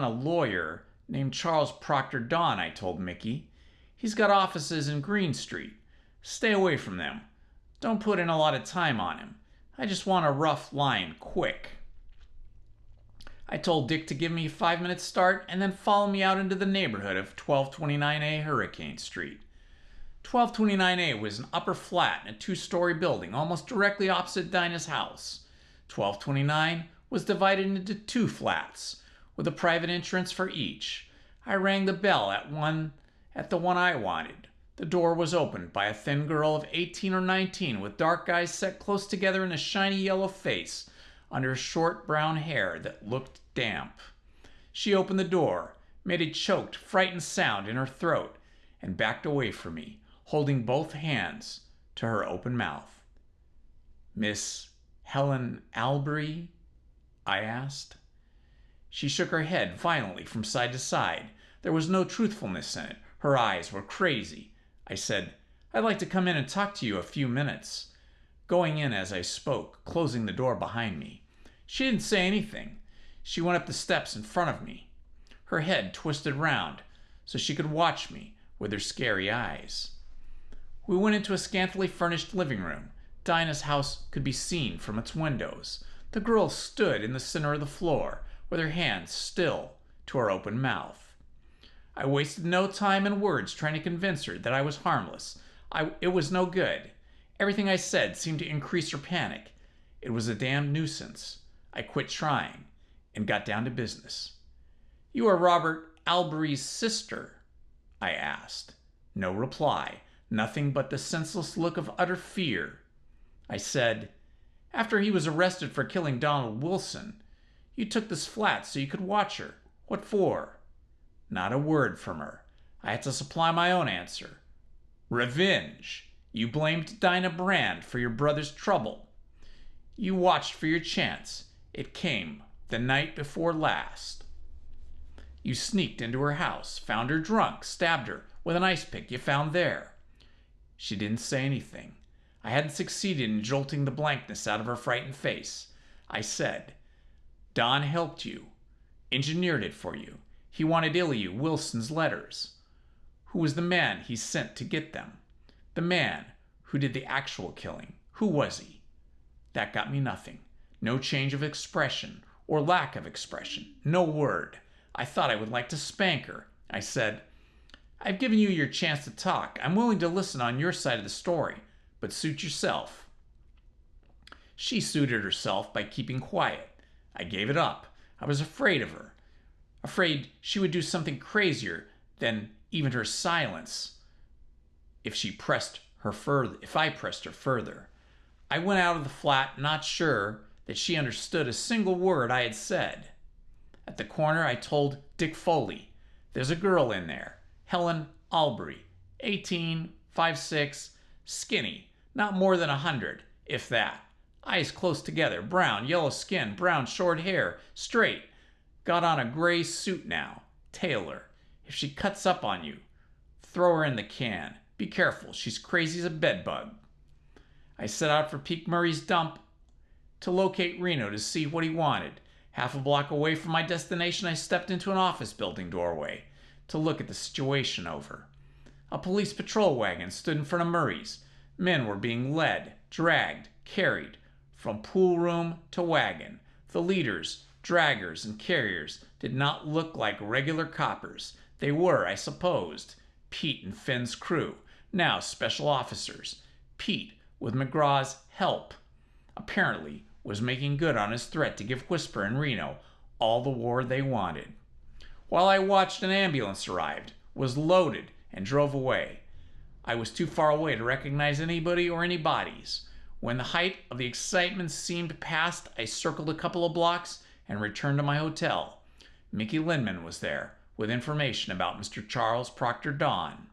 [SPEAKER 1] a lawyer named Charles Proctor Don, I told Mickey. He's got offices in Green Street. Stay away from them. Don't put in a lot of time on him. I just want a rough line, quick. I told Dick to give me a 5-minute start and then follow me out into the neighborhood of 1229A Hurricane Street. 1229A was an upper flat in a 2-story building almost directly opposite Dinah's house. 1229 was divided into 2 flats, with a private entrance for each. I rang the bell at the one I wanted. The door was opened by a thin girl of 18 or 19 with dark eyes set close together and a shiny yellow face under short brown hair that looked damp. She opened the door, made a choked, frightened sound in her throat, and backed away from me, holding both hands to her open mouth. "Miss Helen Albury?" I asked. She shook her head violently from side to side. There was no truthfulness in it. Her eyes were crazy. I said, "I'd like to come in and talk to you a few minutes," going in as I spoke, closing the door behind me. She didn't say anything. She went up the steps in front of me, her head twisted round so she could watch me with her scary eyes. We went into a scantily furnished living room. Dinah's house could be seen from its windows. The girl stood in the center of the floor, with her hands still to her open mouth. I wasted no time and words trying to convince her that I was harmless. It was no good. Everything I said seemed to increase her panic. It was a damned nuisance. I quit trying and got down to business. "You are Robert Albury's sister?" I asked. No reply. Nothing but the senseless look of utter fear. I said, "After he was arrested for killing Donald Wilson, you took this flat so you could watch her. What for?" Not a word from her. I had to supply my own answer. "Revenge. You blamed Dinah Brand for your brother's trouble. You watched for your chance. It came the night before last. You sneaked into her house, found her drunk, stabbed her with an ice pick you found there." She didn't say anything. I hadn't succeeded in jolting the blankness out of her frightened face. I said, "Don helped you, engineered it for you. He wanted Ilya Wilson's letters. Who was the man he sent to get them? The man who did the actual killing. Who was he?" That got me nothing. No change of expression or lack of expression. No word. I thought I would like to spank her. I said, "I've given you your chance to talk. I'm willing to listen on your side of the story, but suit yourself." She suited herself by keeping quiet. I gave it up. I was afraid of her. Afraid she would do something crazier than even her silence if I pressed her further. I went out of the flat not sure that she understood a single word I had said. At the corner, I told Dick Foley, "There's a girl in there, Helen Albury, 18, 5'6", skinny, not more than 100, if that. Eyes close together, brown, yellow skin, brown short hair, straight. Got on a gray suit now. Tailor. If she cuts up on you, throw her in the can. Be careful, she's crazy as a bedbug." I set out for Peak Murray's dump to locate Reno to see what he wanted. Half a block away from my destination, I stepped into an office building doorway to look at the situation over. A police patrol wagon stood in front of Murray's. Men were being led, dragged, carried from pool room to wagon. The leaders, draggers, and carriers did not look like regular coppers. They were, I supposed, Pete and Finn's crew, now special officers. Pete, with McGraw's help, apparently was making good on his threat to give Whisper and Reno all the war they wanted. While I watched, an ambulance arrived, was loaded, and drove away. I was too far away to recognize anybody or any bodies. When the height of the excitement seemed past, I circled a couple of blocks and returned to my hotel. Mickey Lindman was there with information about Mr. Charles Proctor Don.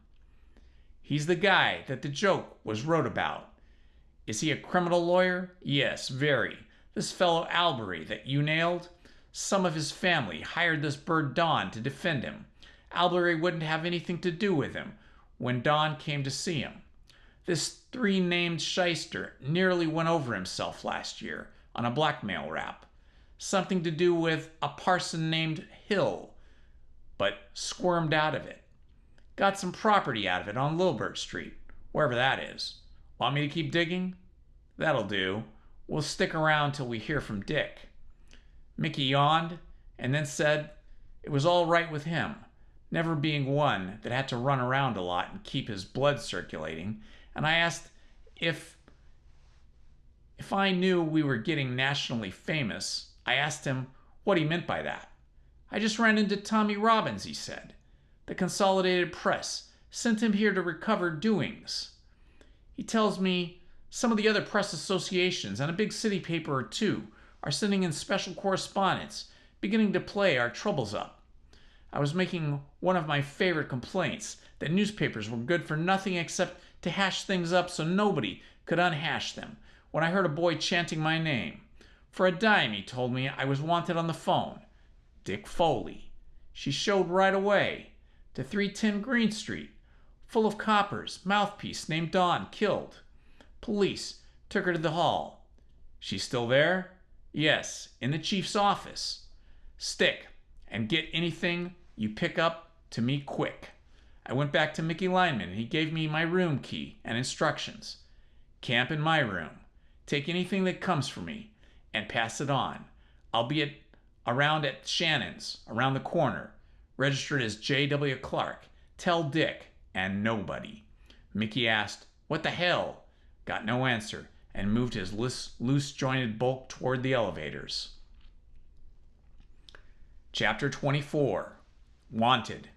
[SPEAKER 1] "He's the guy that the joke was wrote about." "Is he a criminal lawyer?" "Yes, very. This fellow Albury that you nailed, some of his family hired this bird Don to defend him. Albury wouldn't have anything to do with him when Don came to see him. This 3-named shyster nearly went over himself last year on a blackmail rap. Something to do with a parson named Hill, but squirmed out of it. Got some property out of it on Lilbert Street, wherever that is. Want me to keep digging?" "That'll do. We'll stick around till we hear from Dick." Mickey yawned and then said it was all right with him, never being one that had to run around a lot and keep his blood circulating, and I asked if I knew we were getting nationally famous. I asked him what he meant by that. "I just ran into Tommy Robbins," he said. "The Consolidated Press sent him here to recover doings. He tells me some of the other press associations and a big city paper or two are sending in special correspondents, beginning to play our troubles up. I was making one of my favorite complaints, that newspapers were good for nothing except to hash things up so nobody could unhash them, when I heard a boy chanting my name. For a dime, he told me I was wanted on the phone. Dick Foley. She showed right away. To 310 Green Street. Full of coppers. Mouthpiece named Dawn. Killed. Police took her to the hall. She's still there? Yes, in the chief's office. Stick and get anything you pick up to me quick. I went back to Mickey Lineman and he gave me my room key and instructions. Camp in my room. Take anything that comes for me and pass it on. I'll be around at Shannon's, around the corner, registered as J.W. Clark. Tell Dick and nobody." Mickey asked, "What the hell?" Got no answer and moved his loose-jointed bulk toward the elevators. Chapter 24. Wanted.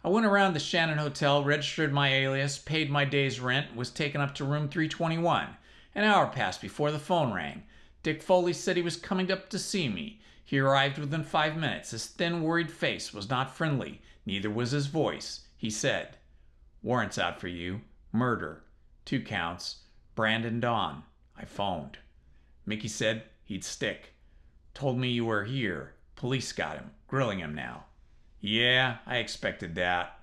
[SPEAKER 1] I went around the Shannon Hotel, registered my alias, paid my day's rent, was taken up to room 321. An hour passed before the phone rang. Dick Foley said he was coming up to see me. He arrived within 5 minutes. His thin, worried face was not friendly. Neither was his voice. He said, "Warrant's out for you. Murder. 2 counts. Brandon Dawn." I phoned. Mickey said he'd stick. "Told me you were here. Police got him. Grilling him now." "Yeah, I expected that."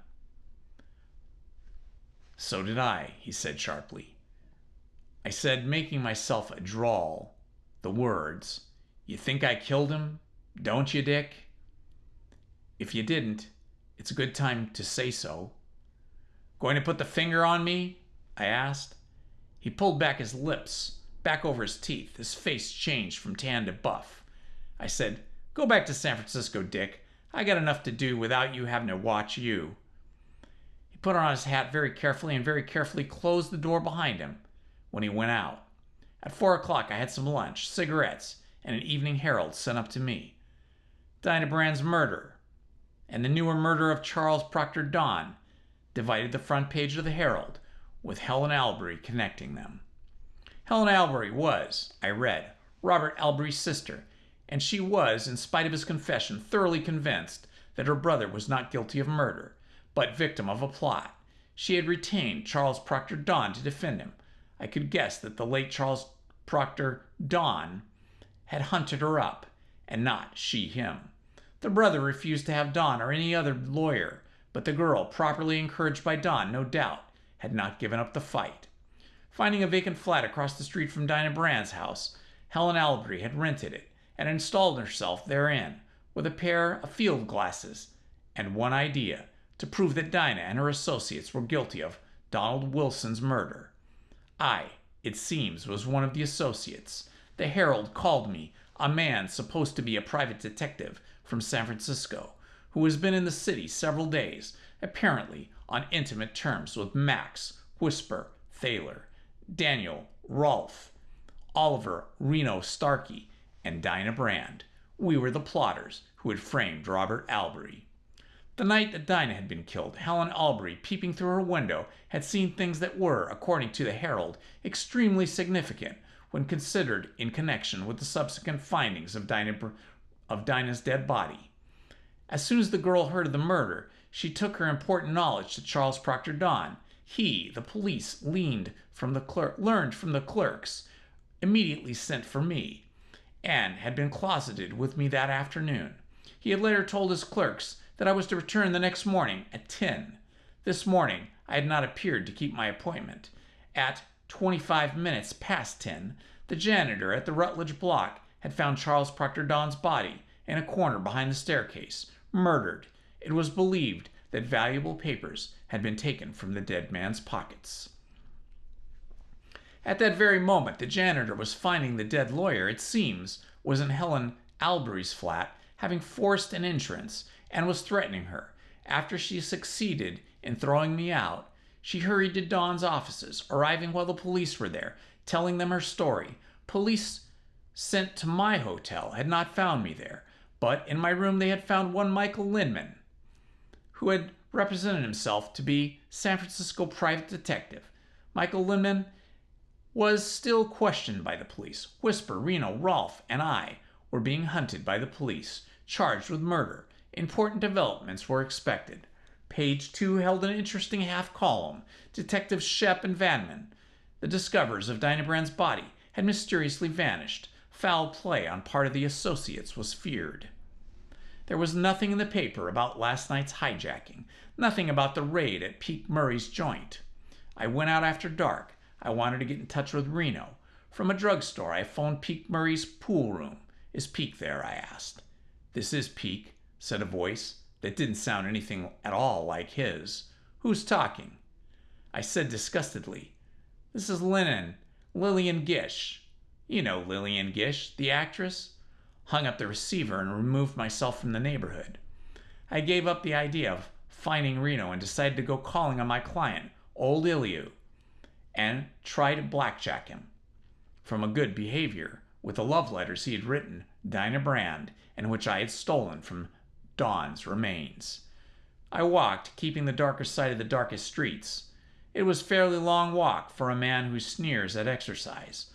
[SPEAKER 1] "So did I," he said sharply. I said, making myself a drawl, the words, "You think I killed him? Don't you, Dick?" "If you didn't, it's a good time to say so." "Going to put the finger on me?" I asked. He pulled back his lips, back over his teeth. His face changed from tan to buff. I said, "Go back to San Francisco, Dick. I got enough to do without you having to watch you." He put on his hat very carefully and very carefully closed the door behind him when he went out. At 4 o'clock I had some lunch, cigarettes, and an Evening Herald sent up to me. Dinah Brand's murder and the newer murder of Charles Proctor Dawn divided the front page of the Herald, with Helen Albury connecting them. Helen Albury was, I read, Robert Albury's sister, and she was, in spite of his confession, thoroughly convinced that her brother was not guilty of murder, but victim of a plot. She had retained Charles Proctor Dawn to defend him. I could guess that the late Charles Proctor Dawn had hunted her up, and not she him. The brother refused to have Dawn or any other lawyer, but the girl, properly encouraged by Dawn, no doubt, had not given up the fight. Finding a vacant flat across the street from Dinah Brand's house, Helen Albury had rented it and installed herself therein with a pair of field glasses and one idea, to prove that Dinah and her associates were guilty of Donald Wilson's murder. I, it seems, was one of the associates. The Herald called me a man supposed to be a private detective from San Francisco, who has been in the city several days, apparently on intimate terms with Max, Whisper, Thaler, Daniel, Rolfe, Oliver, Reno Starkey, and Dinah Brand. We were the plotters who had framed Robert Albury. The night that Dinah had been killed, Helen Albury, peeping through her window, had seen things that were, according to the Herald, extremely significant when considered in connection with the subsequent findings of Dinah's dead body. As soon as the girl heard of the murder, she took her important knowledge to Charles Proctor Dawn. He, the police, learned from the clerks, immediately sent for me, and had been closeted with me that afternoon. He had later told his clerks that I was to return the next morning at 10. This morning I had not appeared to keep my appointment. At 25 minutes past 10, the janitor at the Rutledge block had found Charles Proctor Dawn's body in a corner behind the staircase, murdered. It was believed that valuable papers had been taken from the dead man's pockets. At that very moment, the janitor was finding the dead lawyer, it seems, was in Helen Albury's flat, having forced an entrance, and was threatening her. After she succeeded in throwing me out, she hurried to Dawn's offices, arriving while the police were there, telling them her story. Police sent to my hotel had not found me there, but in my room they had found one Michael Lindman, who had represented himself to be San Francisco private detective. Michael Lindman was still questioned by the police. Whisper, Reno, Rolfe, and I were being hunted by the police, charged with murder. Important developments were expected. Page 2 held an interesting half column. Detectives Shep and Vanman, the discoverers of Dinah Brand's body, had mysteriously vanished. Foul play on part of the associates was feared. There was nothing in the paper about last night's hijacking, nothing about the raid at Pete Murray's joint. I went out after dark. I wanted to get in touch with Reno. From a drugstore, I phoned Pete Murray's pool room. Is Pete there? I asked. This is Pete, said a voice that didn't sound anything at all like his. Who's talking? I said disgustedly, this is Lillian Gish. You know Lillian Gish, the actress. Hung up the receiver and removed myself from the neighborhood. I gave up the idea of finding Reno and decided to go calling on my client, old Iliu, and try to blackjack him from a good behavior with the love letters he had written Dinah Brand and which I had stolen from Dawn's remains. I walked, keeping the darker side of the darkest streets. It was a fairly long walk for a man who sneers at exercise.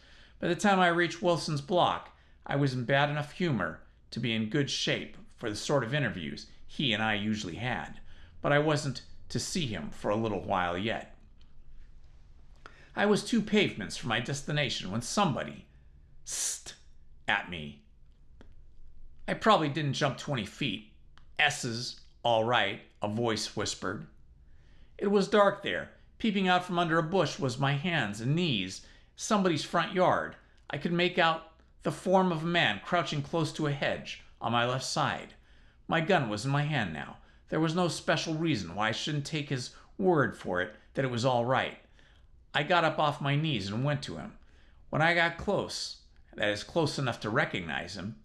[SPEAKER 1] By the time I reached Wilson's block, I was in bad enough humor to be in good shape for the sort of interviews he and I usually had, but I wasn't to see him for a little while yet. I was 2 pavements from my destination when somebody st at me. I probably didn't jump 20 feet. S's, all right, a voice whispered. It was dark there. Peeping out from under a bush was my hands and knees, somebody's front yard. I could make out the form of a man crouching close to a hedge on my left side. My gun was in my hand now. There was no special reason why I shouldn't take his word for it that it was all right. I got up off my knees and went to him. When I got close, that is, close enough to recognize him,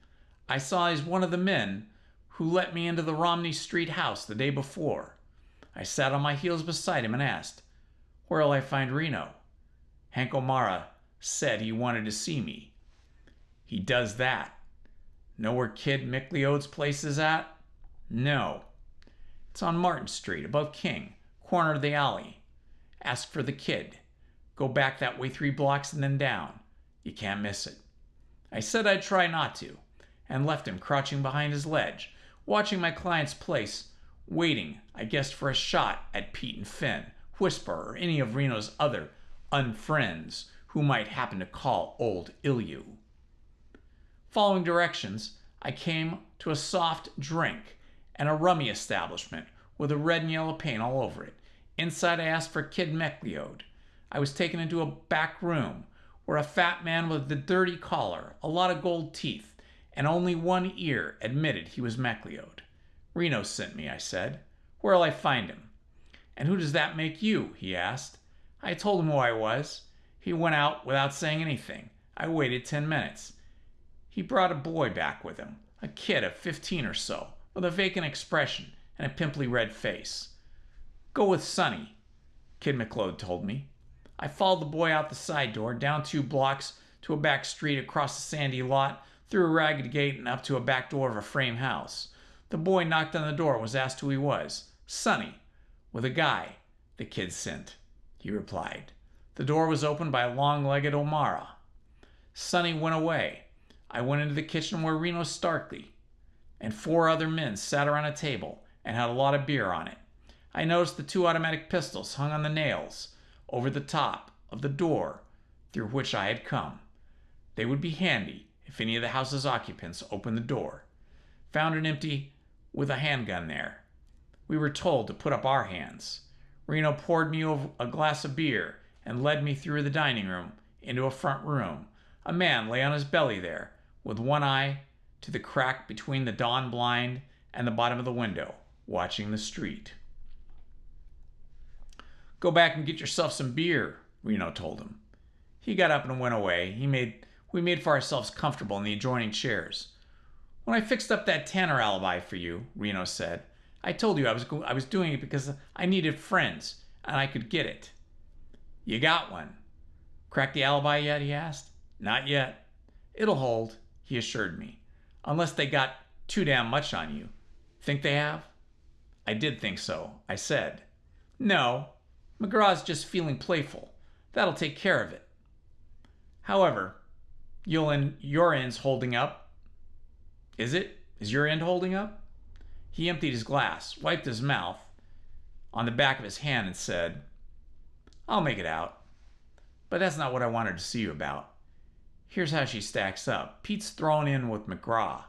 [SPEAKER 1] I saw he's one of the men who let me into the Romney Street house the day before. I sat on my heels beside him and asked, where'll I find Reno? Hank O'Mara said he wanted to see me. He does that. Know where Kid McLeod's place is at? No. It's on Martin Street, above King, corner of the alley. Ask for the Kid. Go back that way 3 blocks and then down. You can't miss it. I said I'd try not to, and left him crouching behind his ledge, watching my client's place, waiting, I guessed, for a shot at Pete and Finn, Whisper, or any of Reno's other unfriends who might happen to call old Iliu. Following directions, I came to a soft drink and a rummy establishment with a red and yellow paint all over it. Inside, I asked for Kid McLeod. I was taken into a back room where a fat man with a dirty collar, a lot of gold teeth, and only one ear admitted he was McLeod. Reno sent me, I said. Where'll I find him? And who does that make you? He asked. I told him who I was. He went out without saying anything. I waited 10 minutes. He brought a boy back with him, a kid of 15 or so, with a vacant expression and a pimply red face. Go with Sonny, Kid McLeod told me. I followed the boy out the side door, down 2 blocks to a back street, across a sandy lot, through a ragged gate and up to a back door of a frame house. The boy knocked on the door and was asked who he was. Sonny, with a guy the kid sent, he replied. The door was opened by a long-legged O'Mara. Sonny went away. I went into the kitchen where Reno Starkey and 4 other men sat around a table and had a lot of beer on it. I noticed the 2 automatic pistols hung on the nails over the top of the door through which I had come. They would be handy if any of the house's occupants opened the door. Found it empty with a handgun there. We were told to put up our hands. Reno poured me a glass of beer and led me through the dining room into a front room. A man lay on his belly there, with one eye to the crack between the dawn blind and the bottom of the window, watching the street. Go back and get yourself some beer, Reno told him. He got up and went away. We made for ourselves comfortable in the adjoining chairs. When I fixed up that Tanner alibi for you, Reno said, I told you I was doing it because I needed friends, and I could get it. You got one. Cracked the alibi yet, he asked. Not yet. It'll hold, he assured me. Unless they got too damn much on you. Think they have? I did think so, I said. No, McGraw's just feeling playful. That'll take care of it. However, your end's holding up. Is it? Is your end holding up? He emptied his glass, wiped his mouth on the back of his hand, and said, I'll make it out. But that's not what I wanted to see you about. Here's how she stacks up. Pete's thrown in with McGraw.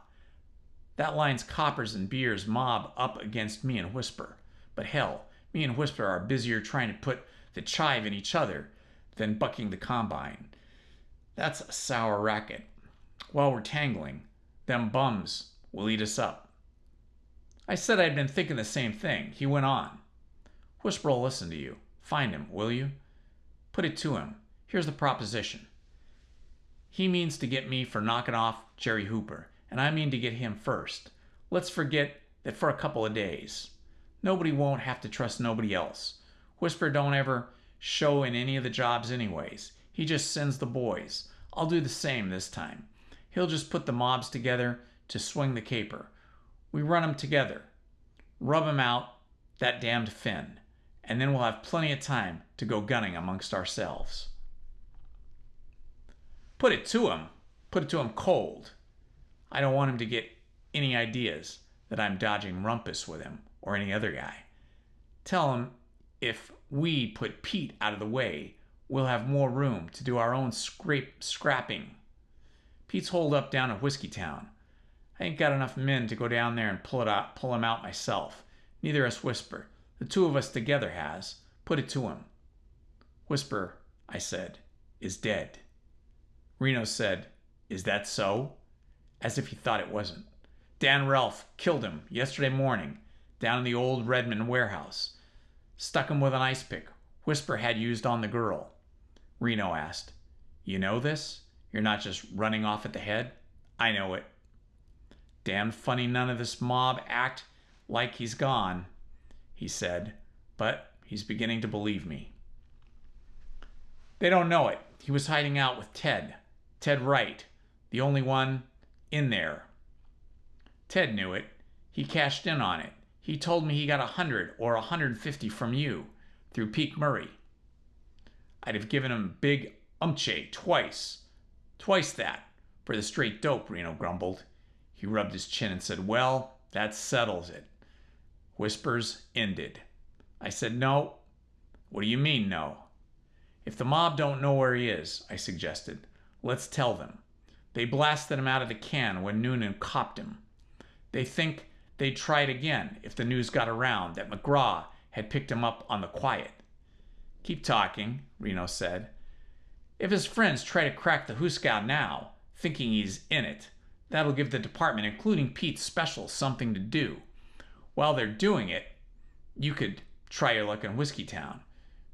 [SPEAKER 1] That line's coppers and beers mob up against me and Whisper. But hell, me and Whisper are busier trying to put the chive in each other than bucking the combine. That's a sour racket. While we're tangling, them bums will eat us up. I said I'd been thinking the same thing. He went on. Whisper will listen to you. Find him, will you? Put it to him. Here's the proposition. He means to get me for knocking off Jerry Hooper, and I mean to get him first. Let's forget that for a couple of days. Nobody won't have to trust nobody else. Whisper don't ever show in any of the jobs anyways. He just sends the boys. I'll do the same this time. He'll just put the mobs together to swing the caper. We run 'em together. Rub 'em out, that damned Finn. And then we'll have plenty of time to go gunning amongst ourselves. Put it to him. Put it to him cold. I don't want him to get any ideas that I'm dodging rumpus with him or any other guy. Tell him if we put Pete out of the way, we'll have more room to do our own scrapping. Pete's holed up down at Whiskeytown. I ain't got enough men to go down there and pull him out myself. Neither has Whisper. The two of us together has. Put it to him. Whisper, I said, is dead. Reno said, is that so? As if he thought it wasn't. Dan Ralph killed him yesterday morning down in the old Redmond warehouse. Stuck him with an ice pick Whisper had used on the girl. Reno asked, you know this? You're not just running off at the head? I know it. Damn funny none of this mob act like he's gone, he said, but he's beginning to believe me. They don't know it. He was hiding out with Ted Wright, the only one in there. Ted knew it. He cashed in on it. He told me he got 100 or 150 from you through Pete Murray. I'd have given him big twice that for the straight dope, Reno grumbled. He rubbed his chin and said, well, that settles it. Whispers ended. I said, no. What do you mean, no? If the mob don't know where he is, I suggested, let's tell them. They blasted him out of the can when Noonan copped him. They think they'd try it again if the news got around that McGraw had picked him up on the quiet. Keep talking, Reno said. If his friends try to crack the Huskow now, thinking he's in it, that'll give the department, including Pete's special, something to do. While they're doing it, you could try your luck in Whiskeytown.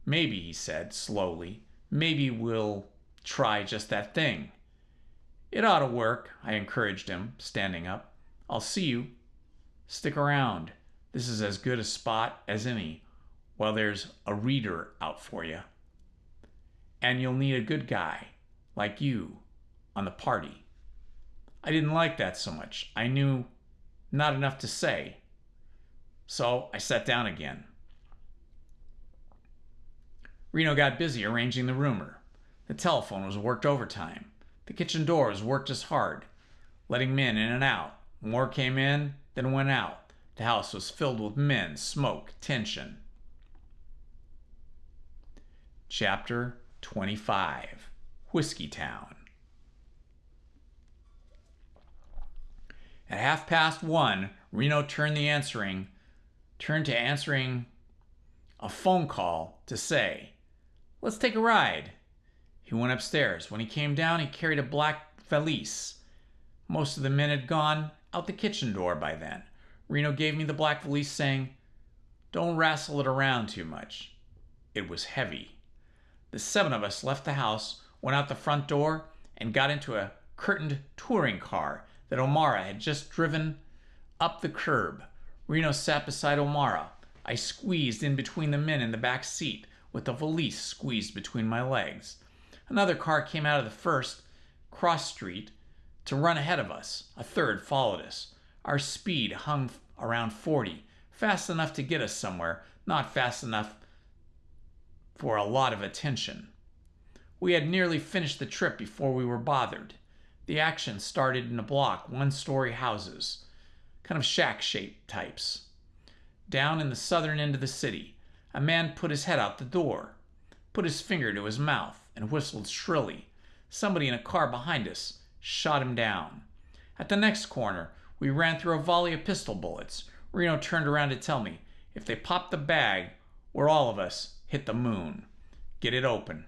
[SPEAKER 1] Maybe, he said slowly, maybe we'll try just that thing. It ought to work, I encouraged him, standing up. I'll see you. Stick around. This is as good a spot as any, while there's a reader out for you. And you'll need a good guy, like you, on the party. I didn't like that so much. I knew not enough to say. So I sat down again. Reno got busy arranging the rumor. The telephone was worked overtime. The kitchen door was worked as hard, letting men in and out. More came in than went out. The house was filled with men, smoke, tension. Chapter 25. Whiskeytown. At 1:30, Reno turned to answering a phone call to say, let's take a ride. He went upstairs. When he came down, he carried a black valise. Most of the men had gone out the kitchen door by then. Reno gave me the black valise, saying, don't wrestle it around too much. It was heavy. The 7 of us left the house went out the front door, and got into a curtained touring car that O'Mara had just driven up the curb. Reno sat beside O'Mara. I squeezed in between the men in the back seat, with the valise squeezed between my legs. Another car came out of the first cross street to run ahead of us. A third followed us. Our speed hung around 40, fast enough to get us somewhere, not fast enough for a lot of attention. We had nearly finished the trip before we were bothered. The action started in a block, one-story houses, kind of shack-shaped types. Down in the southern end of the city, a man put his head out the door, put his finger to his mouth, and whistled shrilly. Somebody in a car behind us shot him down. At the next corner, we ran through a volley of pistol bullets. Reno turned around to tell me, if they pop the bag, we're all of us hit the moon. Get it open.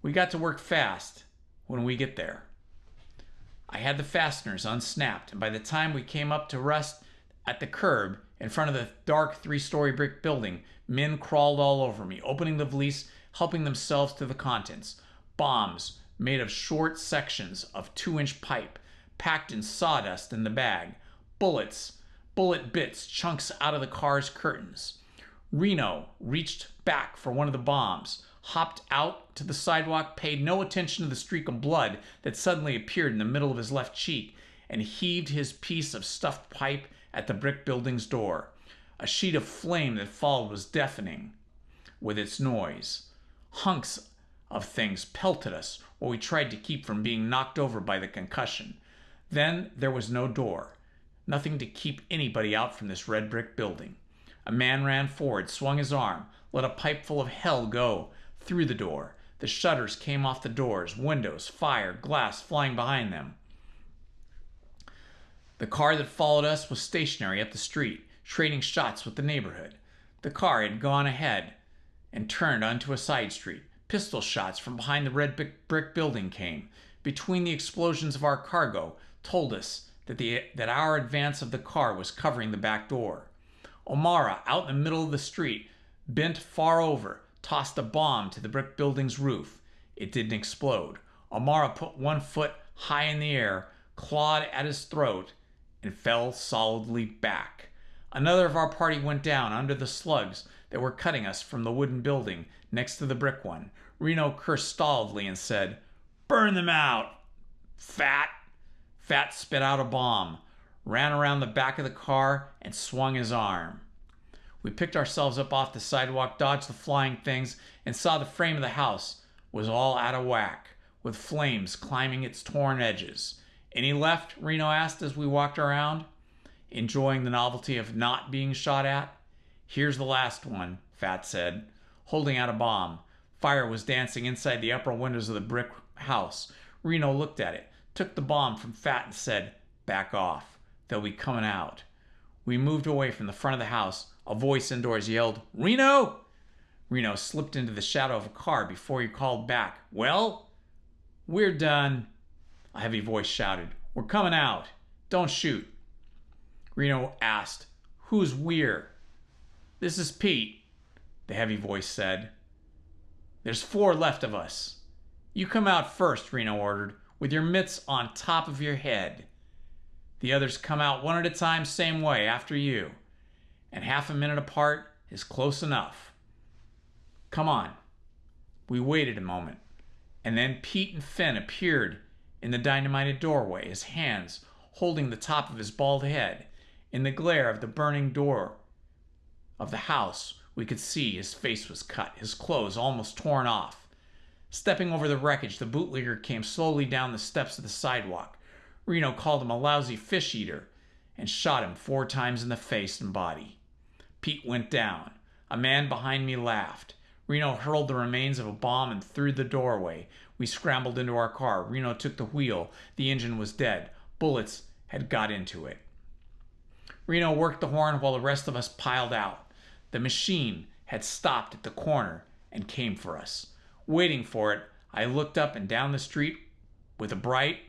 [SPEAKER 1] We got to work fast when we get there. I had the fasteners unsnapped, and by the time we came up to rest at the curb in front of the dark 3-story brick building, men crawled all over me, opening the valise, helping themselves to the contents. Bombs made of short sections of 2-inch pipe, packed in sawdust in the bag. Bullets, bullet bits, chunks out of the car's curtains. Reno reached back for one of the bombs, hopped out to the sidewalk, paid no attention to the streak of blood that suddenly appeared in the middle of his left cheek, and heaved his piece of stuffed pipe at the brick building's door. A sheet of flame that followed was deafening with its noise. Hunks of things pelted us while we tried to keep from being knocked over by the concussion. Then there was no door, nothing to keep anybody out from this red brick building. A man ran forward, swung his arm, let a pipe full of hell go through the door. The shutters came off the doors, windows, fire, glass flying behind them. The car that followed us was stationary up the street, trading shots with the neighborhood. The car had gone ahead and turned onto a side street. Pistol shots from behind the red brick building came. Between the explosions of our cargo, told us that our advance of the car was covering the back door. O'Mara, out in the middle of the street, bent far over, tossed a bomb to the brick building's roof. It didn't explode. O'Mara put one foot high in the air, clawed at his throat, and fell solidly back. Another of our party went down under the slugs that were cutting us from the wooden building next to the brick one. Reno cursed stolidly and said, "Burn them out, Fat." Fat spit out a bomb, ran around the back of the car, and swung his arm. We picked ourselves up off the sidewalk, dodged the flying things, and saw the frame of the house was all out of whack, with flames climbing its torn edges. "Any left?" Reno asked as we walked around, enjoying the novelty of not being shot at. "Here's the last one," Fat said, holding out a bomb. Fire was dancing inside the upper windows of the brick house. Reno looked at it, took the bomb from Fat and said, "Back off. They'll be coming out." We moved away from the front of the house. A voice indoors yelled, "Reno!" Reno slipped into the shadow of a car before he called back, "Well?" "We're done," a heavy voice shouted. "We're coming out. Don't shoot." Reno asked, "Who's we're?" "This is Pete," the heavy voice said. "There's 4 left of us." "You come out first," Reno ordered, "with your mitts on top of your head. The others come out one at a time, same way, after you. And half a minute apart is close enough. Come on." We waited a moment, and then Pete and Finn appeared in the dynamited doorway, his hands holding the top of his bald head. In the glare of the burning door of the house, we could see his face was cut, his clothes almost torn off. Stepping over the wreckage, the bootlegger came slowly down the steps of the sidewalk. Reno called him a lousy fish eater and shot him 4 times in the face and body. Pete went down. A man behind me laughed. Reno hurled the remains of a bomb and through the doorway. We scrambled into our car. Reno took the wheel. The engine was dead. Bullets had got into it. Reno worked the horn while the rest of us piled out. The machine had stopped at the corner and came for us. Waiting for it, I looked up and down the street with a bright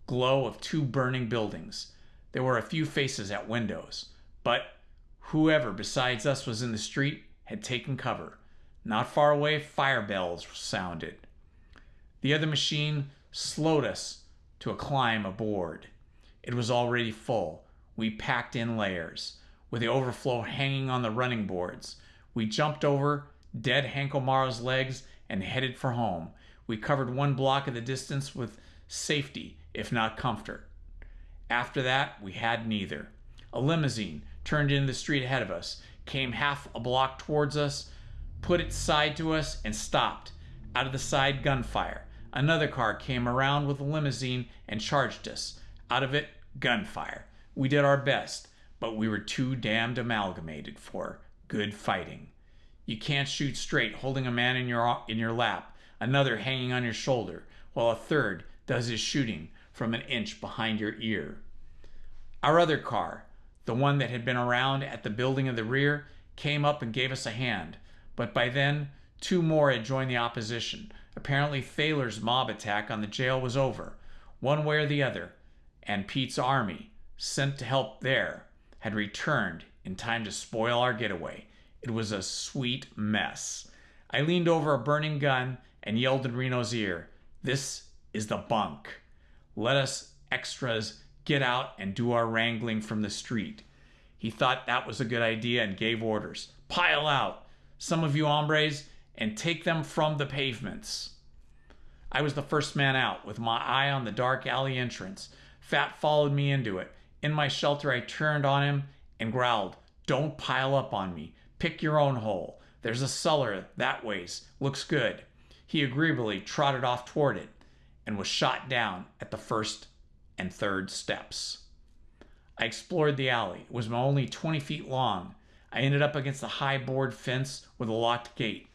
[SPEAKER 1] glow of 2 burning buildings. There were a few faces at windows, but whoever besides us was in the street had taken cover. Not far away, fire bells sounded. The other machine slowed us to a climb aboard. It was already full. We packed in layers, with the overflow hanging on the running boards. We jumped over dead Hank O'Mara's legs and headed for home. We covered one block of the distance with safety, if not comfort. After that, we had neither. A limousine turned into the street ahead of us, came half a block towards us, put its side to us, and stopped. Out of the side, gunfire. Another car came around with a limousine and charged us. Out of it, gunfire. We did our best, but we were too damned amalgamated for good fighting. You can't shoot straight holding a man in your lap, another hanging on your shoulder, while a third does his shooting from an inch behind your ear. Our other car, the one that had been around at the building of the rear, came up and gave us a hand, but by then 2 more had joined the opposition. Apparently Thaler's mob attack on the jail was over. One way or the other, and Pete's army, sent to help there, had returned in time to spoil our getaway. It was a sweet mess. I leaned over a burning gun and yelled in Reno's ear, "This is the bunk. Let us extras get out and do our wrangling from the street." He thought that was a good idea and gave orders. "Pile out, some of you hombres, and take them from the pavements." I was the first man out, with my eye on the dark alley entrance. Fat followed me into it. In my shelter, I turned on him and growled, "Don't pile up on me. Pick your own hole. There's a cellar that ways. Looks good." He agreeably trotted off toward it and was shot down at the first and third steps. I explored the alley. It was only 20 feet long. I ended up against a high board fence with a locked gate.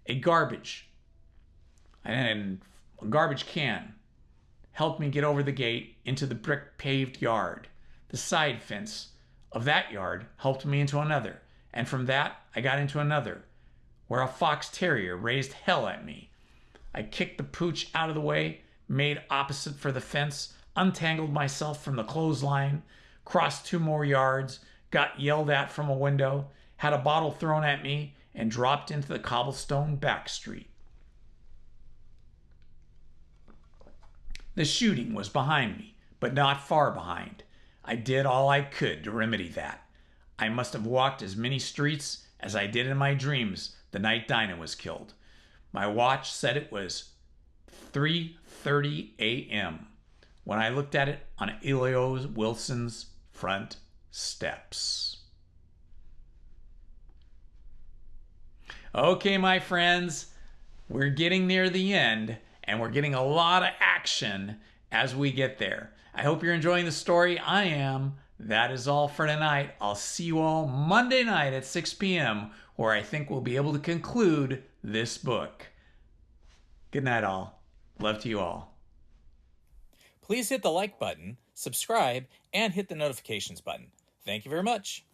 [SPEAKER 1] A garbage can helped me get over the gate into the brick paved yard. The side fence of that yard helped me into another, and from that I got into another, where a fox terrier raised hell at me. I kicked the pooch out of the way, made opposite for the fence, untangled myself from the clothesline, crossed 2 more yards, got yelled at from a window, had a bottle thrown at me, and dropped into the cobblestone back street. The shooting was behind me, but not far behind. I did all I could to remedy that. I must have walked as many streets as I did in my dreams the night Dinah was killed. My watch said it was 3:30 a.m. when I looked at it on Elio Wilson's front steps. Okay, my friends, we're getting near the end, and we're getting a lot of action as we get there. I hope you're enjoying the story. I am. That is all for tonight. I'll see you all Monday night at 6 p.m., where I think we'll be able to conclude this book. Good night, all. Love to you all.
[SPEAKER 2] Please hit the like button, subscribe, and hit the notifications button. Thank you very much.